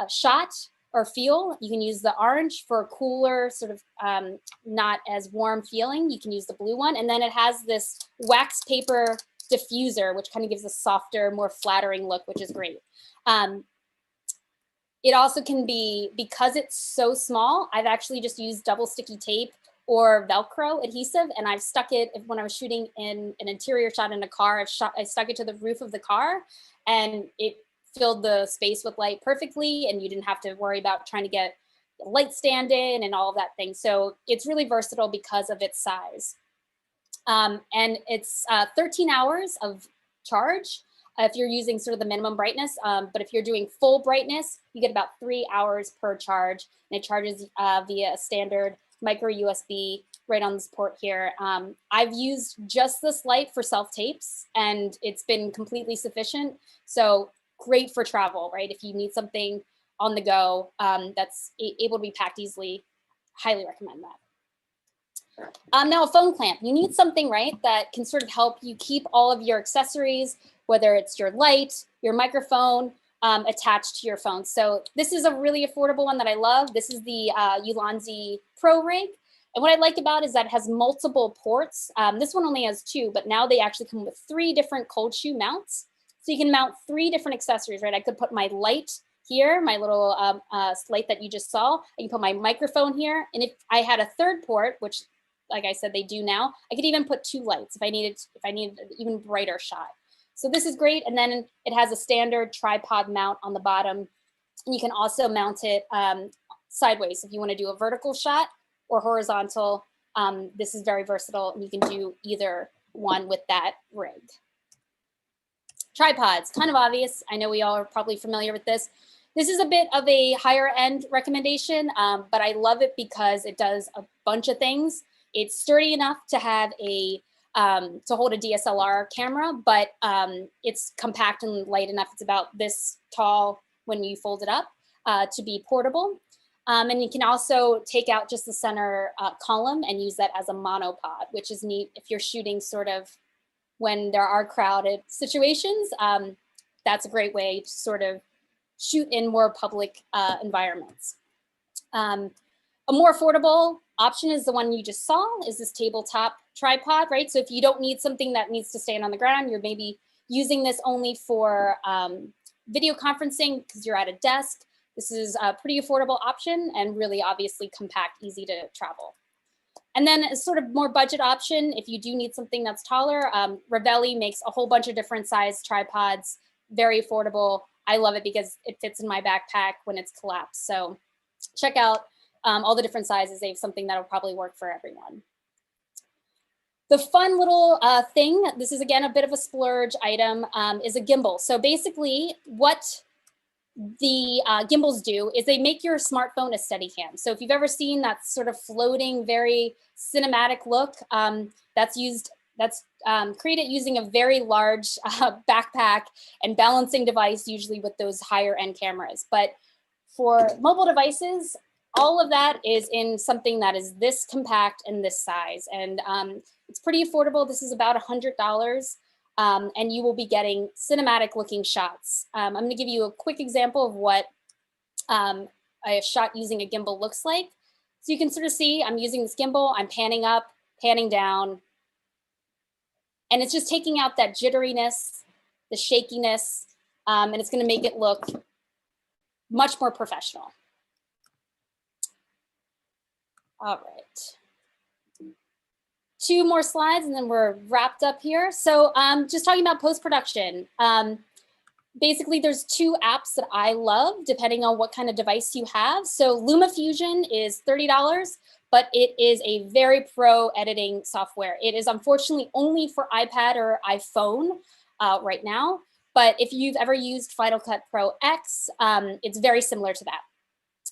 shot or feel, you can use the orange. For a cooler, sort of not as warm feeling, you can use the blue one. And then it has this wax paper diffuser, which kind of gives a softer, more flattering look, which is great. It also can be, because it's so small, I've actually just used double sticky tape or Velcro adhesive, and I've stuck it, when I was shooting in an interior shot in a car, I stuck it to the roof of the car, and it filled the space with light perfectly, and you didn't have to worry about trying to get the light stand in and all of that thing. So it's really versatile because of its size. And it's 13 hours of charge if you're using sort of the minimum brightness, but if you're doing full brightness, you get about 3 hours per charge, and it charges via a standard micro USB right on this port here. I've used just this light for self-tapes and it's been completely sufficient. So great for travel, right? If you need something on the go that's able to be packed easily, highly recommend that. Now a phone clamp, you need something, right, that can sort of help you keep all of your accessories, whether it's your light, your microphone, attached to your phone. So this is a really affordable one that I love. This is the Ulanzi Pro rig. And what I like about it is that it has multiple ports. This one only has 2, but now they actually come with 3 different cold shoe mounts. So you can mount 3 different accessories, right? I could put my light here, my little light that you just saw. I can put my microphone here. And if I had a 3rd port, which like I said, they do now, I could even put 2 lights if I needed an even brighter shot. So this is great. And then it has a standard tripod mount on the bottom. And you can also mount it sideways if you want to do a vertical shot or horizontal. This is very versatile and you can do either one with that rig. Tripods, kind of obvious. I know we all are probably familiar with this. This is a bit of a higher end recommendation, but I love it because it does a bunch of things. It's sturdy enough to have a to hold a DSLR camera, but it's compact and light enough. It's about this tall when you fold it up to be portable. And you can also take out just the center column and use that as a monopod, which is neat if you're shooting sort of when there are crowded situations. That's a great way to sort of shoot in more public environments. A more affordable option is the one you just saw, is this tabletop tripod, right? So if you don't need something that needs to stand on the ground, you're maybe using this only for video conferencing because you're at a desk. This is a pretty affordable option and really obviously compact, easy to travel. And then a sort of more budget option, if you do need something that's taller, Ravelli makes a whole bunch of different size tripods, very affordable. I love it because it fits in my backpack when it's collapsed. So check out all the different sizes. They have something that'll probably work for everyone. The fun little thing, this is again a bit of a splurge item, is a gimbal. So basically what the gimbals do is they make your smartphone a Steadicam. So if you've ever seen that sort of floating, very cinematic look, that's created using a very large backpack and balancing device, usually with those higher end cameras. But for mobile devices, all of that is in something that is this compact and this size. And it's pretty affordable. This is about $100. And you will be getting cinematic looking shots. I'm going to give you a quick example of what a shot using a gimbal looks like. So you can sort of see I'm using this gimbal, I'm panning up, panning down, and it's just taking out that jitteriness, the shakiness, and it's going to make it look much more professional. All right. 2 more slides and then we're wrapped up here. So just talking about post-production. Basically, there's 2 apps that I love depending on what kind of device you have. So LumaFusion is $30, but it is a very pro editing software. It is unfortunately only for iPad or iPhone right now. But if you've ever used Final Cut Pro X, it's very similar to that.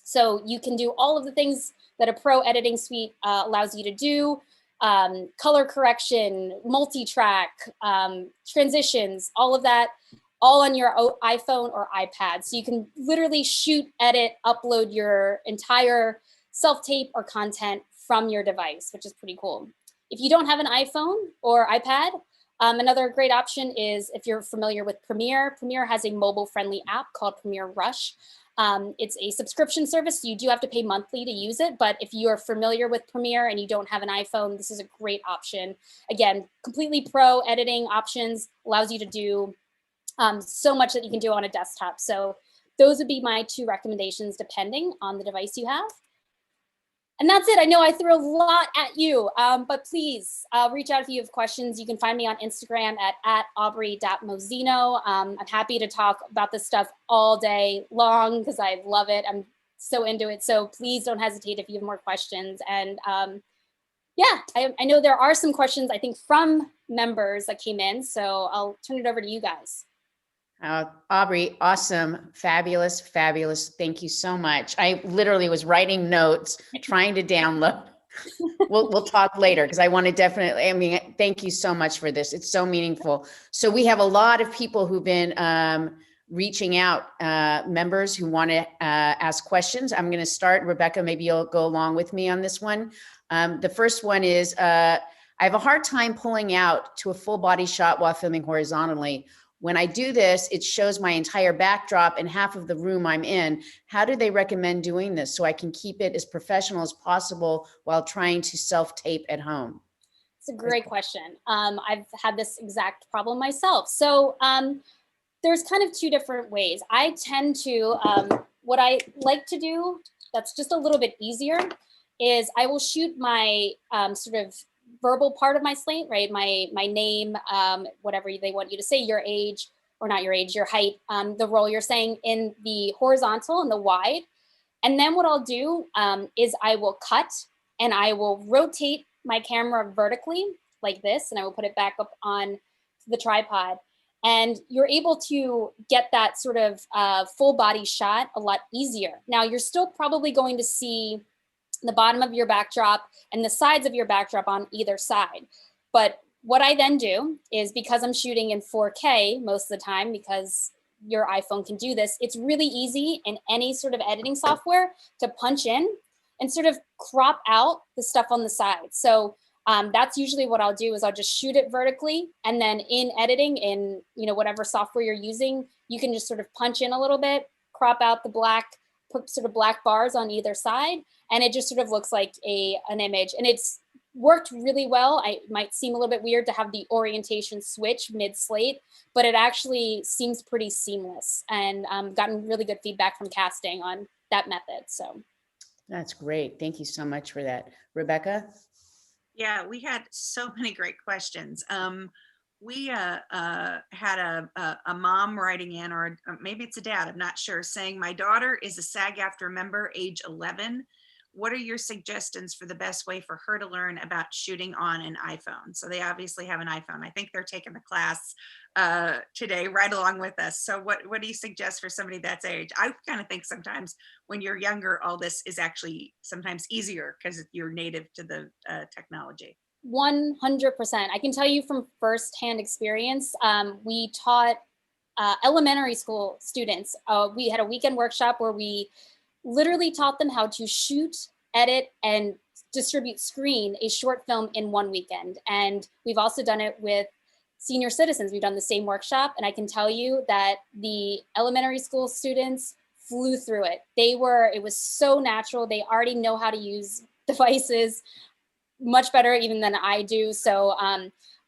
So you can do all of the things that a pro editing suite allows you to do. Color correction, multi-track, transitions, all of that, all on your iPhone or iPad. So you can literally shoot, edit, upload your entire self-tape or content from your device, which is pretty cool. If you don't have an iPhone or iPad, another great option is if you're familiar with Premiere. Premiere has a mobile-friendly app called Premiere Rush. It's a subscription service, so you do have to pay monthly to use it, but if you are familiar with Premiere and you don't have an iPhone, this is a great option. Again, completely pro editing options, allows you to do so much that you can do on a desktop. So those would be my 2 recommendations depending on the device you have. And that's it. I know I threw a lot at you, but please reach out if you have questions. You can find me on Instagram at aubrey.mozino. I'm happy to talk about this stuff all day long because I love it. I'm so into it. So please don't hesitate if you have more questions. And yeah, I know there are some questions, I think, from members that came in. So I'll turn it over to you guys. Aubrey, awesome, fabulous, fabulous. Thank you so much. I literally was writing notes, trying to download We'll talk later because I want to definitely, I mean, thank you so much for this. It's so meaningful. So we have a lot of people who've been reaching out, members who want to ask questions. I'm going to start. Rebecca, maybe you'll go along with me on this one. The first one is, I have a hard time pulling out to a full body shot while filming horizontally. When I do this, it shows my entire backdrop and half of the room I'm in. How do they recommend doing this so I can keep it as professional as possible while trying to self-tape at home? It's a great question. I've had this exact problem myself. So there's kind of two different ways. I tend to, what I like to do that's just a little bit easier is I will shoot my sort of verbal part of my slate, right? My name, whatever they want you to say, your age, or not your age, your height, the role you're saying in the horizontal and the wide. And then what I'll do is I will cut and I will rotate my camera vertically like this, and I will put it back up on the tripod. And you're able to get that sort of full body shot a lot easier. Now, you're still probably going to see the bottom of your backdrop and the sides of your backdrop on either side. But what I then do is, because I'm shooting in 4K most of the time, because your iPhone can do this, it's really easy in any sort of editing software to punch in and sort of crop out the stuff on the side. So that's usually what I'll do is I'll just shoot it vertically, and then in editing in whatever software you're using, you can just sort of punch in a little bit, crop out the black, put sort of black bars on either side, and it just sort of looks like an image. And it's worked really well. It might seem a little bit weird to have the orientation switch mid-slate, but it actually seems pretty seamless, and gotten really good feedback from casting on that method. So that's great. Thank you so much for that. Rebecca? Yeah, we had so many great questions. We had a mom writing in, or maybe it's a dad, I'm not sure, saying, my daughter is a SAG-AFTRA member, age 11. What are your suggestions for the best way for her to learn about shooting on an iPhone? So they obviously have an iPhone. I think they're taking the class today right along with us. So what do you suggest for somebody that's age? I kind of think sometimes when you're younger, all this is actually sometimes easier because you're native to the technology. 100%. I can tell you from firsthand experience, we taught elementary school students. We had a weekend workshop where we literally taught them how to shoot, edit, and distribute screen a short film in one weekend. And we've also done it with senior citizens. We've done the same workshop, and I can tell you that the elementary school students flew through it. It was so natural. They already know how to use devices much better even than I do. So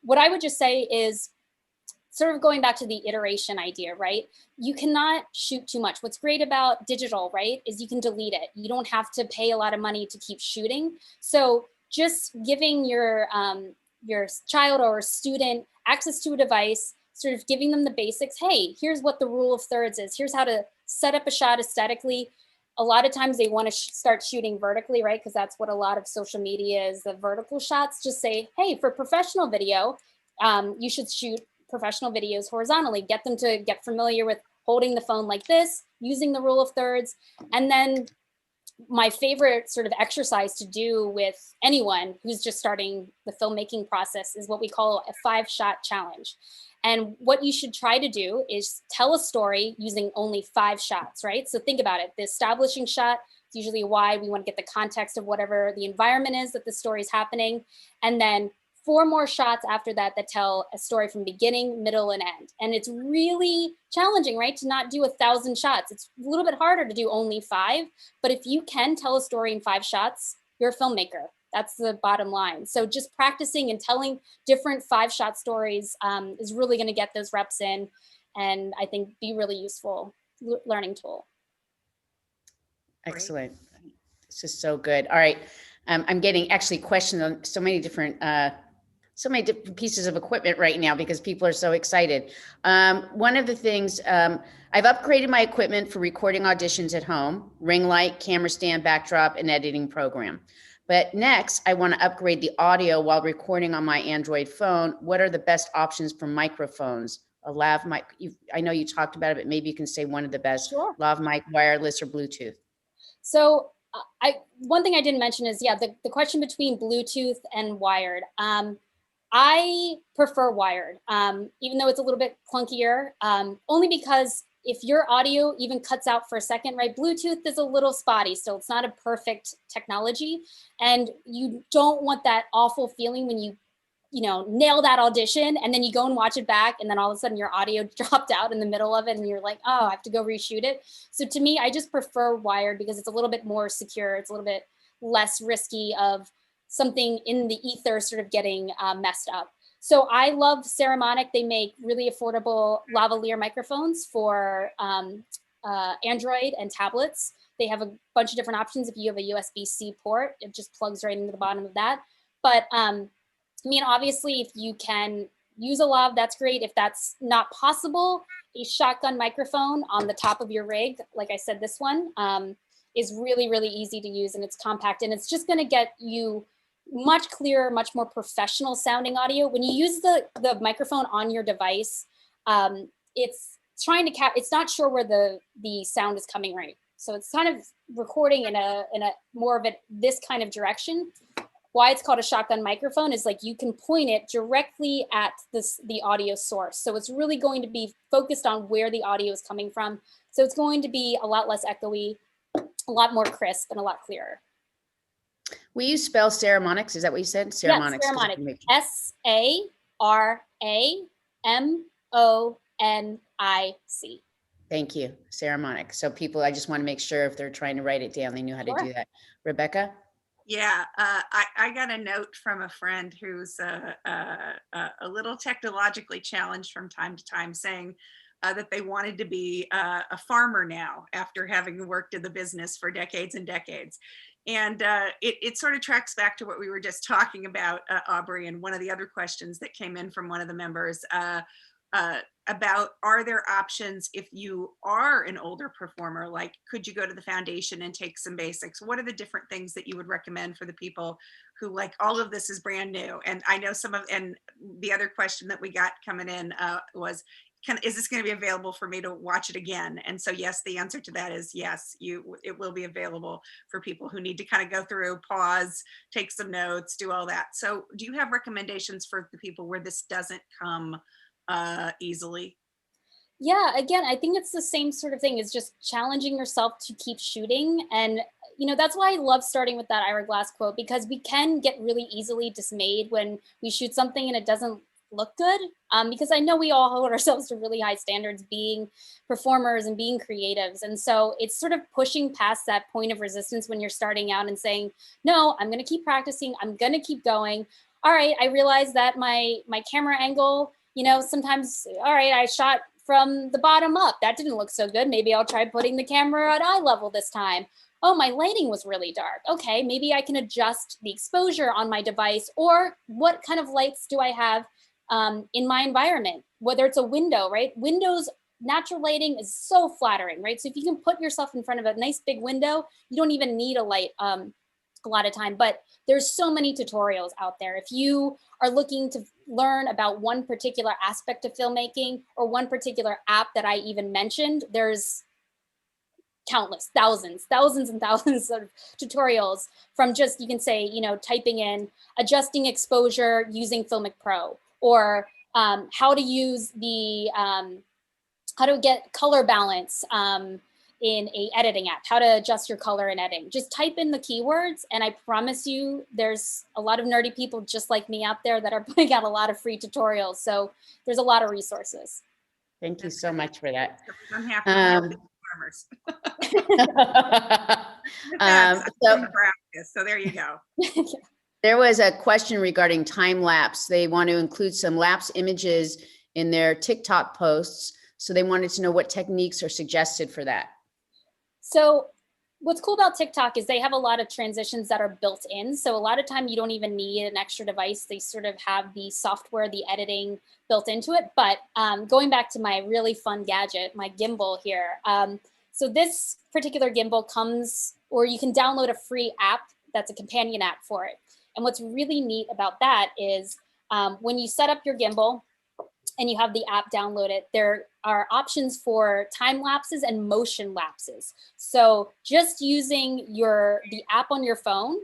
what I would just say is, sort of going back to the iteration idea, right? You cannot shoot too much. What's great about digital, right, is you can delete it. You don't have to pay a lot of money to keep shooting. So just giving your child or student access to a device, sort of giving them the basics. Hey, here's what the rule of thirds is. Here's how to set up a shot aesthetically. A lot of times they want to start shooting vertically, right? Because that's what a lot of social media is, the vertical shots. Just say, hey, for professional video, you should shoot professional videos horizontally. Get them to get familiar with holding the phone like this, using the rule of thirds. And then my favorite sort of exercise to do with anyone who's just starting the filmmaking process is what we call a 5-shot challenge. And what you should try to do is tell a story using only 5 shots, right? So think about it. The establishing shot is usually why we want to get the context of whatever the environment is that the story is happening. And then 4 more shots after that that tell a story from beginning, middle, and end. And it's really challenging, right, to not do 1,000 shots. It's a little bit harder to do only 5, but if you can tell a story in 5 shots, you're a filmmaker. That's the bottom line. So just practicing and telling different 5-shot stories is really going to get those reps in, and I think be really useful learning tool. Excellent. This is so good. All right. I'm getting actually questions on so many different pieces of equipment right now because people are so excited. One of the things, I've upgraded my equipment for recording auditions at home, ring light, camera stand, backdrop, and editing program. But next, I want to upgrade the audio while recording on my Android phone. What are the best options for microphones? A LavMic, I know you talked about it, but maybe you can say one of the best. Sure. LavMic, wireless, or Bluetooth. So one thing I didn't mention is, yeah, the question between Bluetooth and wired. I prefer wired, even though it's a little bit clunkier, only because if your audio even cuts out for a second, right? Bluetooth is a little spotty still. It's not a perfect technology. And you don't want that awful feeling when you nail that audition and then you go and watch it back and then all of a sudden your audio dropped out in the middle of it and you're like, oh, I have to go reshoot it. So to me, I just prefer wired because it's a little bit more secure. It's a little bit less risky of something in the ether sort of getting messed up. So I love Saramonic. They make really affordable lavalier microphones for Android and tablets. They have a bunch of different options. If you have a USB-C port, it just plugs right into the bottom of that. But I mean, obviously, if you can use a lav, that's great. If that's not possible, a shotgun microphone on the top of your rig, like I said, this one is really, really easy to use and it's compact and it's just going to get you much clearer, much more professional sounding audio. When you use the microphone on your device, it's trying to it's not sure where the sound is coming right. So it's kind of recording in a more of this kind of direction. Why it's called a shotgun microphone is like you can point it directly at the audio source. So it's really going to be focused on where the audio is coming from. So it's going to be a lot less echoey, a lot more crisp, and a lot clearer. Will you spell Saramonics? Is that what you said? Saramonics. Yes, Saramonic. SARAMONIC. Thank you, Saramonic. So people, I just want to make sure if they're trying to write it down, they knew how to do that. Rebecca? Yeah, I got a note from a friend who's a little technologically challenged from time to time saying that they wanted to be a farmer now after having worked in the business for decades and decades. And it sort of tracks back to what we were just talking about, Aubrey, and one of the other questions that came in from one of the members about, are there options if you are an older performer? Like, could you go to the foundation and take some basics? What are the different things that you would recommend for the people who, like, all of this is brand new? And I know and the other question that we got coming in was, is this going to be available for me to watch it again? And so, yes, the answer to that is yes, it will be available for people who need to kind of go through, pause, take some notes, do all that. So do you have recommendations for the people where this doesn't come easily? Yeah, again, I think it's the same sort of thing. It's just challenging yourself to keep shooting. And, that's why I love starting with that Ira Glass quote, because we can get really easily dismayed when we shoot something and it doesn't look good, because I know we all hold ourselves to really high standards being performers and being creatives. And so it's sort of pushing past that point of resistance when you're starting out and saying, no, I'm going to keep practicing. I'm going to keep going. All right, I realize that my camera angle, sometimes, all right, I shot from the bottom up. That didn't look so good. Maybe I'll try putting the camera at eye level this time. Oh, my lighting was really dark. Okay, maybe I can adjust the exposure on my device, or what kind of lights do I have in my environment, whether it's a window, right? Windows, natural lighting is so flattering, right? So if you can put yourself in front of a nice big window, you don't even need a light a lot of time, but there's so many tutorials out there. If you are looking to learn about one particular aspect of filmmaking or one particular app that I even mentioned, there's countless, thousands and thousands of tutorials from just, you can say, typing in adjusting exposure using Filmic Pro, or how to use how to get color balance in a editing app, how to adjust your color in editing. Just type in the keywords, and I promise you there's a lot of nerdy people just like me out there that are putting out a lot of free tutorials. So there's a lot of resources. Thank you so much for that. I'm happy to help the farmers. So there you go. There was a question regarding time lapse. They want to include some lapse images in their TikTok posts. So they wanted to know what techniques are suggested for that. So what's cool about TikTok is they have a lot of transitions that are built in. So a lot of time you don't even need an extra device. They sort of have the software, the editing built into it. But going back to my really fun gadget, my gimbal here. So this particular gimbal comes, or you can download a free app that's a companion app for it. And what's really neat about that is when you set up your gimbal, and you have the app downloaded, there are options for time lapses and motion lapses. So just using the app on your phone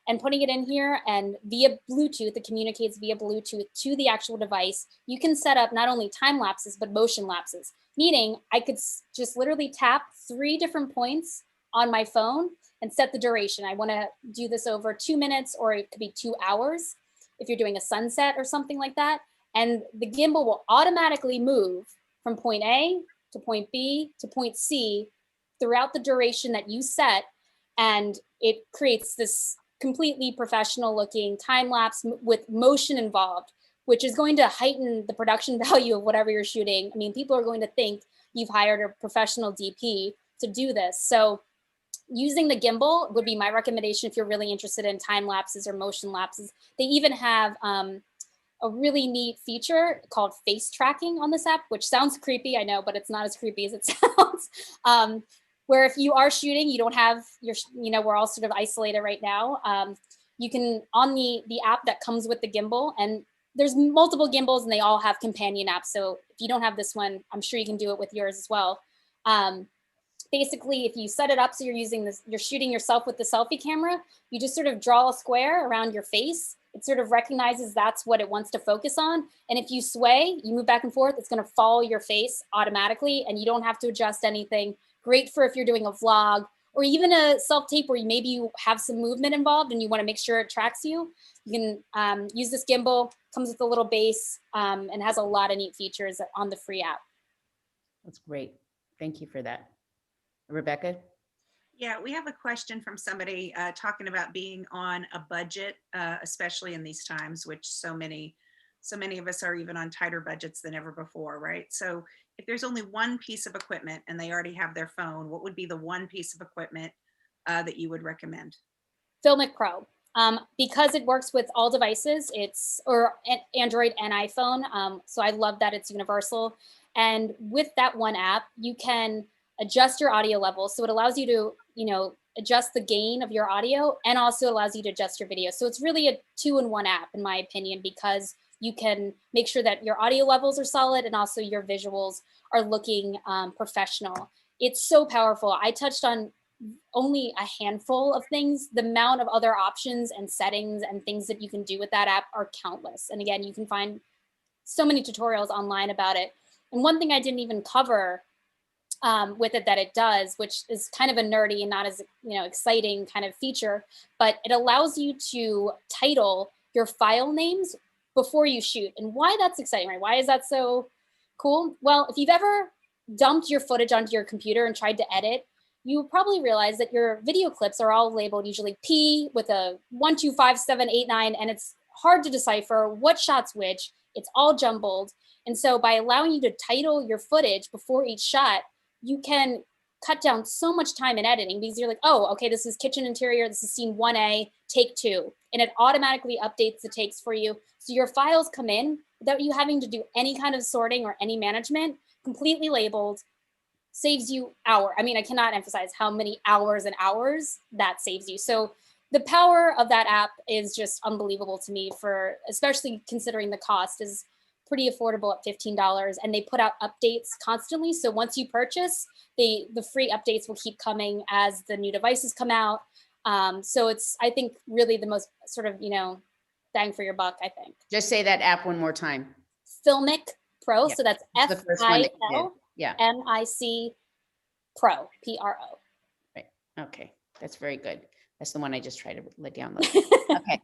and putting it in here, and via Bluetooth, it communicates via Bluetooth to the actual device, you can set up not only time lapses, but motion lapses. Meaning I could just literally tap 3 different points on my phone and set the duration. I wanna do this over 2 minutes, or it could be 2 hours if you're doing a sunset or something like that. And the gimbal will automatically move from point A to point B to point C throughout the duration that you set. And it creates this completely professional looking time lapse with motion involved, which is going to heighten the production value of whatever you're shooting. I mean, people are going to think you've hired a professional DP to do this. So using the gimbal would be my recommendation if you're really interested in time lapses or motion lapses. They even have a really neat feature called face tracking on this app, which sounds creepy, I know, but it's not as creepy as it sounds. Where if you are shooting, you don't have your, we're all sort of isolated right now. You can, on the app that comes with the gimbal, and there's multiple gimbals and they all have companion apps. So if you don't have this one, I'm sure you can do it with yours as well. Basically, if you set it up so you're using this, you're shooting yourself with the selfie camera, you just sort of draw a square around your face. It sort of recognizes that's what it wants to focus on. And if you sway, you move back and forth, it's gonna follow your face automatically and you don't have to adjust anything. Great for if you're doing a vlog or even a self-tape where maybe you have some movement involved and you wanna make sure it tracks you. You can use this gimbal, comes with a little base and has a lot of neat features on the free app. That's great. Thank you for that. Rebecca? Yeah, we have a question from somebody talking about being on a budget, especially in these times, which so many of us are even on tighter budgets than ever before, right? So if there's only one piece of equipment and they already have their phone, what would be the one piece of equipment that you would recommend? Filmic Pro. Because it works with all devices, or Android and iPhone. So I love that it's universal. And with that one app, you can adjust your audio levels. So it allows you to, adjust the gain of your audio and also allows you to adjust your video. So it's really a 2-in-1 app, in my opinion, because you can make sure that your audio levels are solid and also your visuals are looking professional. It's so powerful. I touched on only a handful of things. The amount of other options and settings and things that you can do with that app are countless. And again, you can find so many tutorials online about it. And one thing I didn't even cover with it that it does, which is kind of a nerdy and not as exciting kind of feature, but it allows you to title your file names before you shoot. And why that's exciting, right? Why is that so cool? Well, if you've ever dumped your footage onto your computer and tried to edit, you probably realize that your video clips are all labeled usually P with a 1, 2, 5, 7, 8, 9, and it's hard to decipher what shot's which. It's all jumbled. And so by allowing you to title your footage before each shot, you can cut down so much time in editing because you're like, oh, okay, this is kitchen interior, this is scene 1A, take 2. And it automatically updates the takes for you. So your files come in without you having to do any kind of sorting or any management, completely labeled, saves you hours. I mean, I cannot emphasize how many hours and hours that saves you. So the power of that app is just unbelievable to me, especially considering the cost is pretty affordable at $15, and they put out updates constantly. So once you purchase, the free updates will keep coming as the new devices come out. So it's, I think, really the most sort of, bang for your buck, I think. Just say that app one more time. Filmic Pro. Yeah, so that's FILMIC Pro, PRO. Right. Okay. That's very good. That's the one I just tried to download. Okay.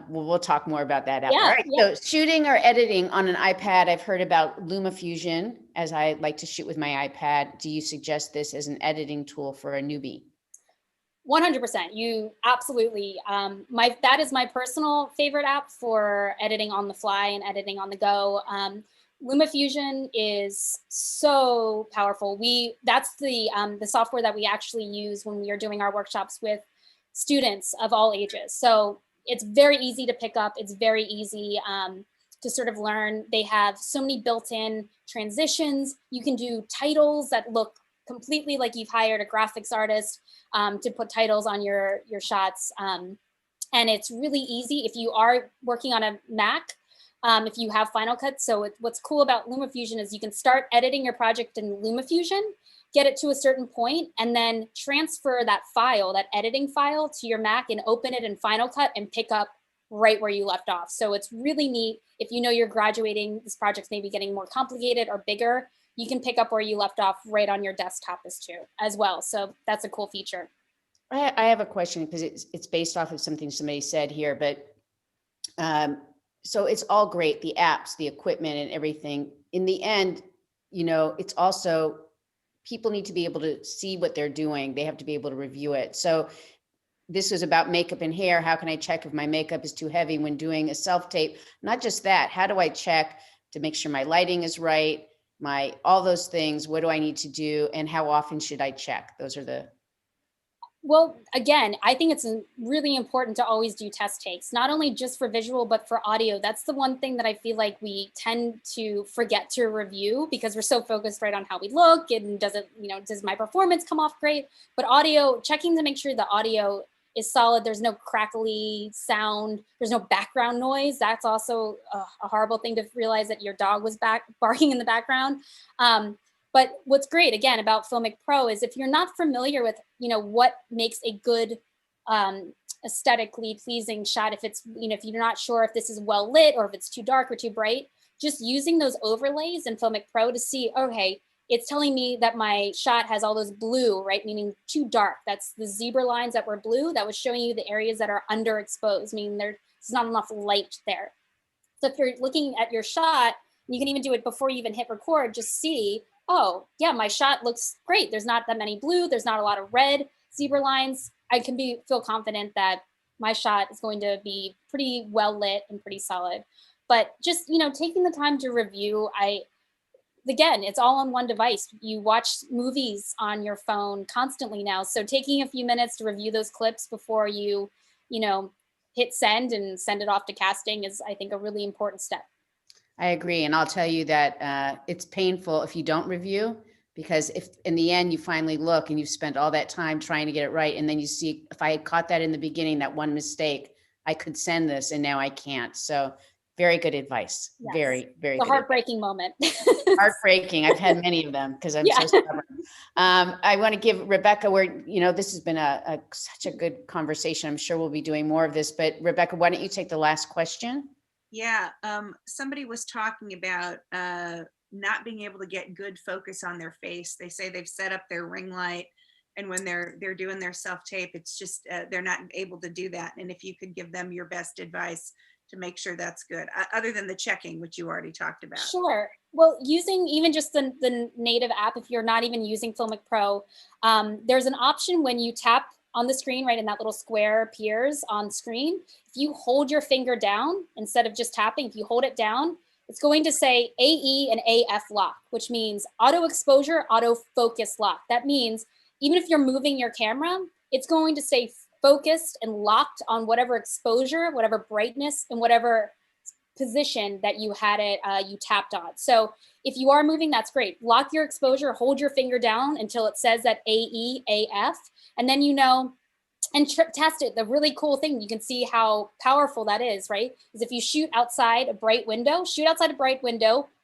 We'll talk more about that. Yeah, All right. Yeah. So shooting or editing on an iPad, I've heard about LumaFusion, as I like to shoot with my iPad. Do you suggest this as an editing tool for a newbie? 100%. You absolutely. That is my personal favorite app for editing on the fly and editing on the go. LumaFusion is so powerful. That's the software that we actually use when we are doing our workshops with students of all ages. So it's very easy to pick up. It's very easy to sort of learn. They have so many built-in transitions. You can do titles that look completely like you've hired a graphics artist to put titles on your shots. And it's really easy. If you are working on a Mac, if you have Final Cut. So what's cool about LumaFusion is you can start editing your project in LumaFusion, get it to a certain point, and then transfer that file, that editing file, to your Mac and open it in Final Cut and pick up right where you left off. So it's really neat. If you know you're graduating, this project's maybe getting more complicated or bigger, you can pick up where you left off right on your desktop as well. So that's a cool feature. I have a question because it's based off of something somebody said here, but so it's all great, the apps, the equipment and everything. In the end, you know, it's also, people need to be able to see what they're doing. They have to be able to review it. So this is about makeup and hair. How can I check if my makeup is too heavy when doing a self-tape? Not just that, how do I check to make sure my lighting is right? All those things, what do I need to do? And how often should I check? Those are the. Well, again, I think it's really important to always do test takes, not only just for visual, but for audio. That's the one thing that I feel like we tend to forget to review because we're so focused right on how we look and does my performance come off great? But audio, checking to make sure the audio is solid. There's no crackly sound. There's no background noise. That's also a horrible thing to realize that your dog was barking in the background. But what's great, again, about Filmic Pro is if you're not familiar with, what makes a good aesthetically pleasing shot, if it's, if you're not sure if this is well lit or if it's too dark or too bright, just using those overlays in Filmic Pro to see, okay, it's telling me that my shot has all those blue, right? Meaning too dark. That's the zebra lines that were blue. That was showing you the areas that are underexposed, meaning there's not enough light there. So if you're looking at your shot, you can even do it before you even hit record, just see, oh, yeah, my shot looks great. There's not that many blue. There's not a lot of red zebra lines. I can feel confident that my shot is going to be pretty well lit and pretty solid. But just, taking the time to review, again, it's all on one device. You watch movies on your phone constantly now. So taking a few minutes to review those clips before you, hit send and send it off to casting is, I think, a really important step. I agree. And I'll tell you that it's painful if you don't review, because if in the end you finally look and you've spent all that time trying to get it right, and then you see, if I had caught that in the beginning, that one mistake, I could send this and now I can't. So very good advice. Yes. Very, very good. A heartbreaking moment. Heartbreaking. I've had many of them because I'm so stubborn. I want to give Rebecca, this has been such a good conversation. I'm sure we'll be doing more of this, but Rebecca, why don't you take the last question? Yeah, somebody was talking about not being able to get good focus on their face. They say they've set up their ring light, and when they're doing their self-tape, it's just they're not able to do that. And if you could give them your best advice to make sure that's good, other than the checking, which you already talked about. Sure. Well, using even just the native app, if you're not even using Filmic Pro, there's an option when you tap on the screen, right, and that little square appears on screen. If you hold your finger down, instead of just tapping, if you hold it down, it's going to say AE and AF lock, which means auto exposure, auto focus lock. That means even if you're moving your camera, it's going to stay focused and locked on whatever exposure, whatever brightness, and whatever position that you had it, you tapped on. So if you are moving, that's great. Lock your exposure, hold your finger down until it says that AE, AF, and then and test it. The really cool thing, you can see how powerful that is, right? Is if you shoot outside a bright window,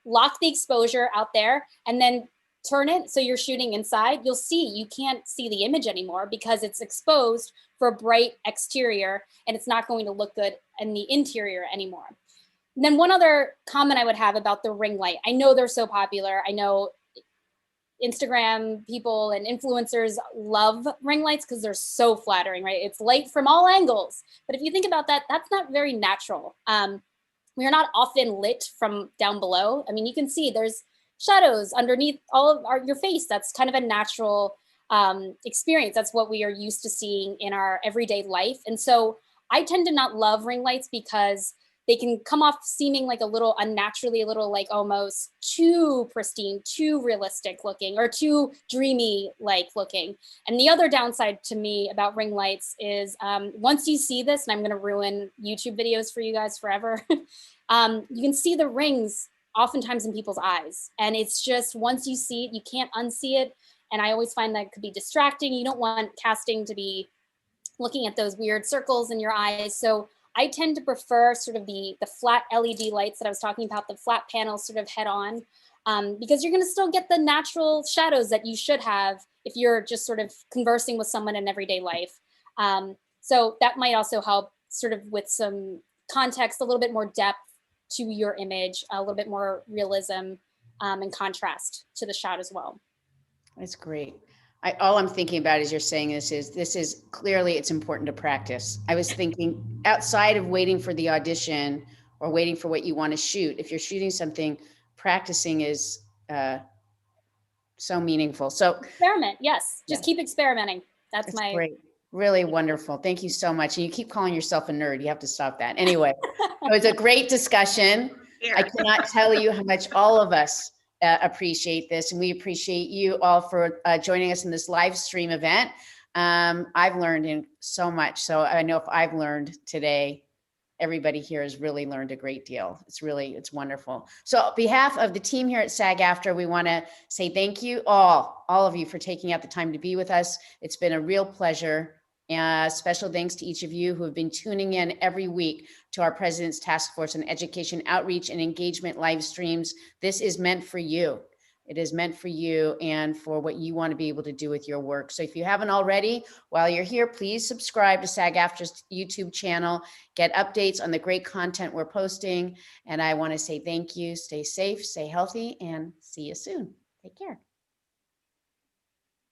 lock the exposure out there, and then turn it so you're shooting inside, you'll see you can't see the image anymore because it's exposed for a bright exterior, and it's not going to look good in the interior anymore. And then one other comment I would have about the ring light. I know they're so popular. I know Instagram people and influencers love ring lights because they're so flattering, right? It's light from all angles. But if you think about that, that's not very natural. We are not often lit from down below. I mean, you can see there's shadows underneath all of your face. That's kind of a natural experience. That's what we are used to seeing in our everyday life. And so I tend to not love ring lights because they can come off seeming like a little unnaturally, like almost too pristine, too realistic looking, or too dreamy like looking. And the other downside to me about ring lights is once you see this, and I'm gonna ruin YouTube videos for you guys forever, you can see the rings oftentimes in people's eyes. And it's just, once you see it, you can't unsee it. And I always find that could be distracting. You don't want casting to be looking at those weird circles in your eyes. So I tend to prefer sort of the flat LED lights that I was talking about, the flat panels sort of head on, because you're going to still get the natural shadows that you should have if you're just sort of conversing with someone in everyday life. So that might also help sort of with some context, a little bit more depth to your image, a little bit more realism and contrast to the shot as well. That's great. All I'm thinking about as you're saying this is clearly it's important to practice. I was thinking outside of waiting for the audition or waiting for what you want to shoot, if you're shooting something, practicing is so meaningful. So experiment, yes, just Yeah. keep experimenting. That's my great. Really wonderful. Thank you so much. And you keep calling yourself a nerd. You have to stop that. Anyway, it was a great discussion. Here. I cannot tell you how much all of us appreciate this. And we appreciate you all for joining us in this live stream event. I've learned so much. So I know if I've learned today, everybody here has really learned a great deal. It's wonderful. So on behalf of the team here at SAG-AFTRA, we want to say thank you all of you for taking out the time to be with us. It's been a real pleasure. Special thanks to each of you who have been tuning in every week to our President's Task Force on Education Outreach and Engagement live streams. This is meant for you. It is meant for you and for what you want to be able to do with your work. So if you haven't already, while you're here, please subscribe to SAG-AFTRA's YouTube channel, get updates on the great content we're posting. And I want to say thank you, stay safe, stay healthy, and see you soon. Take care.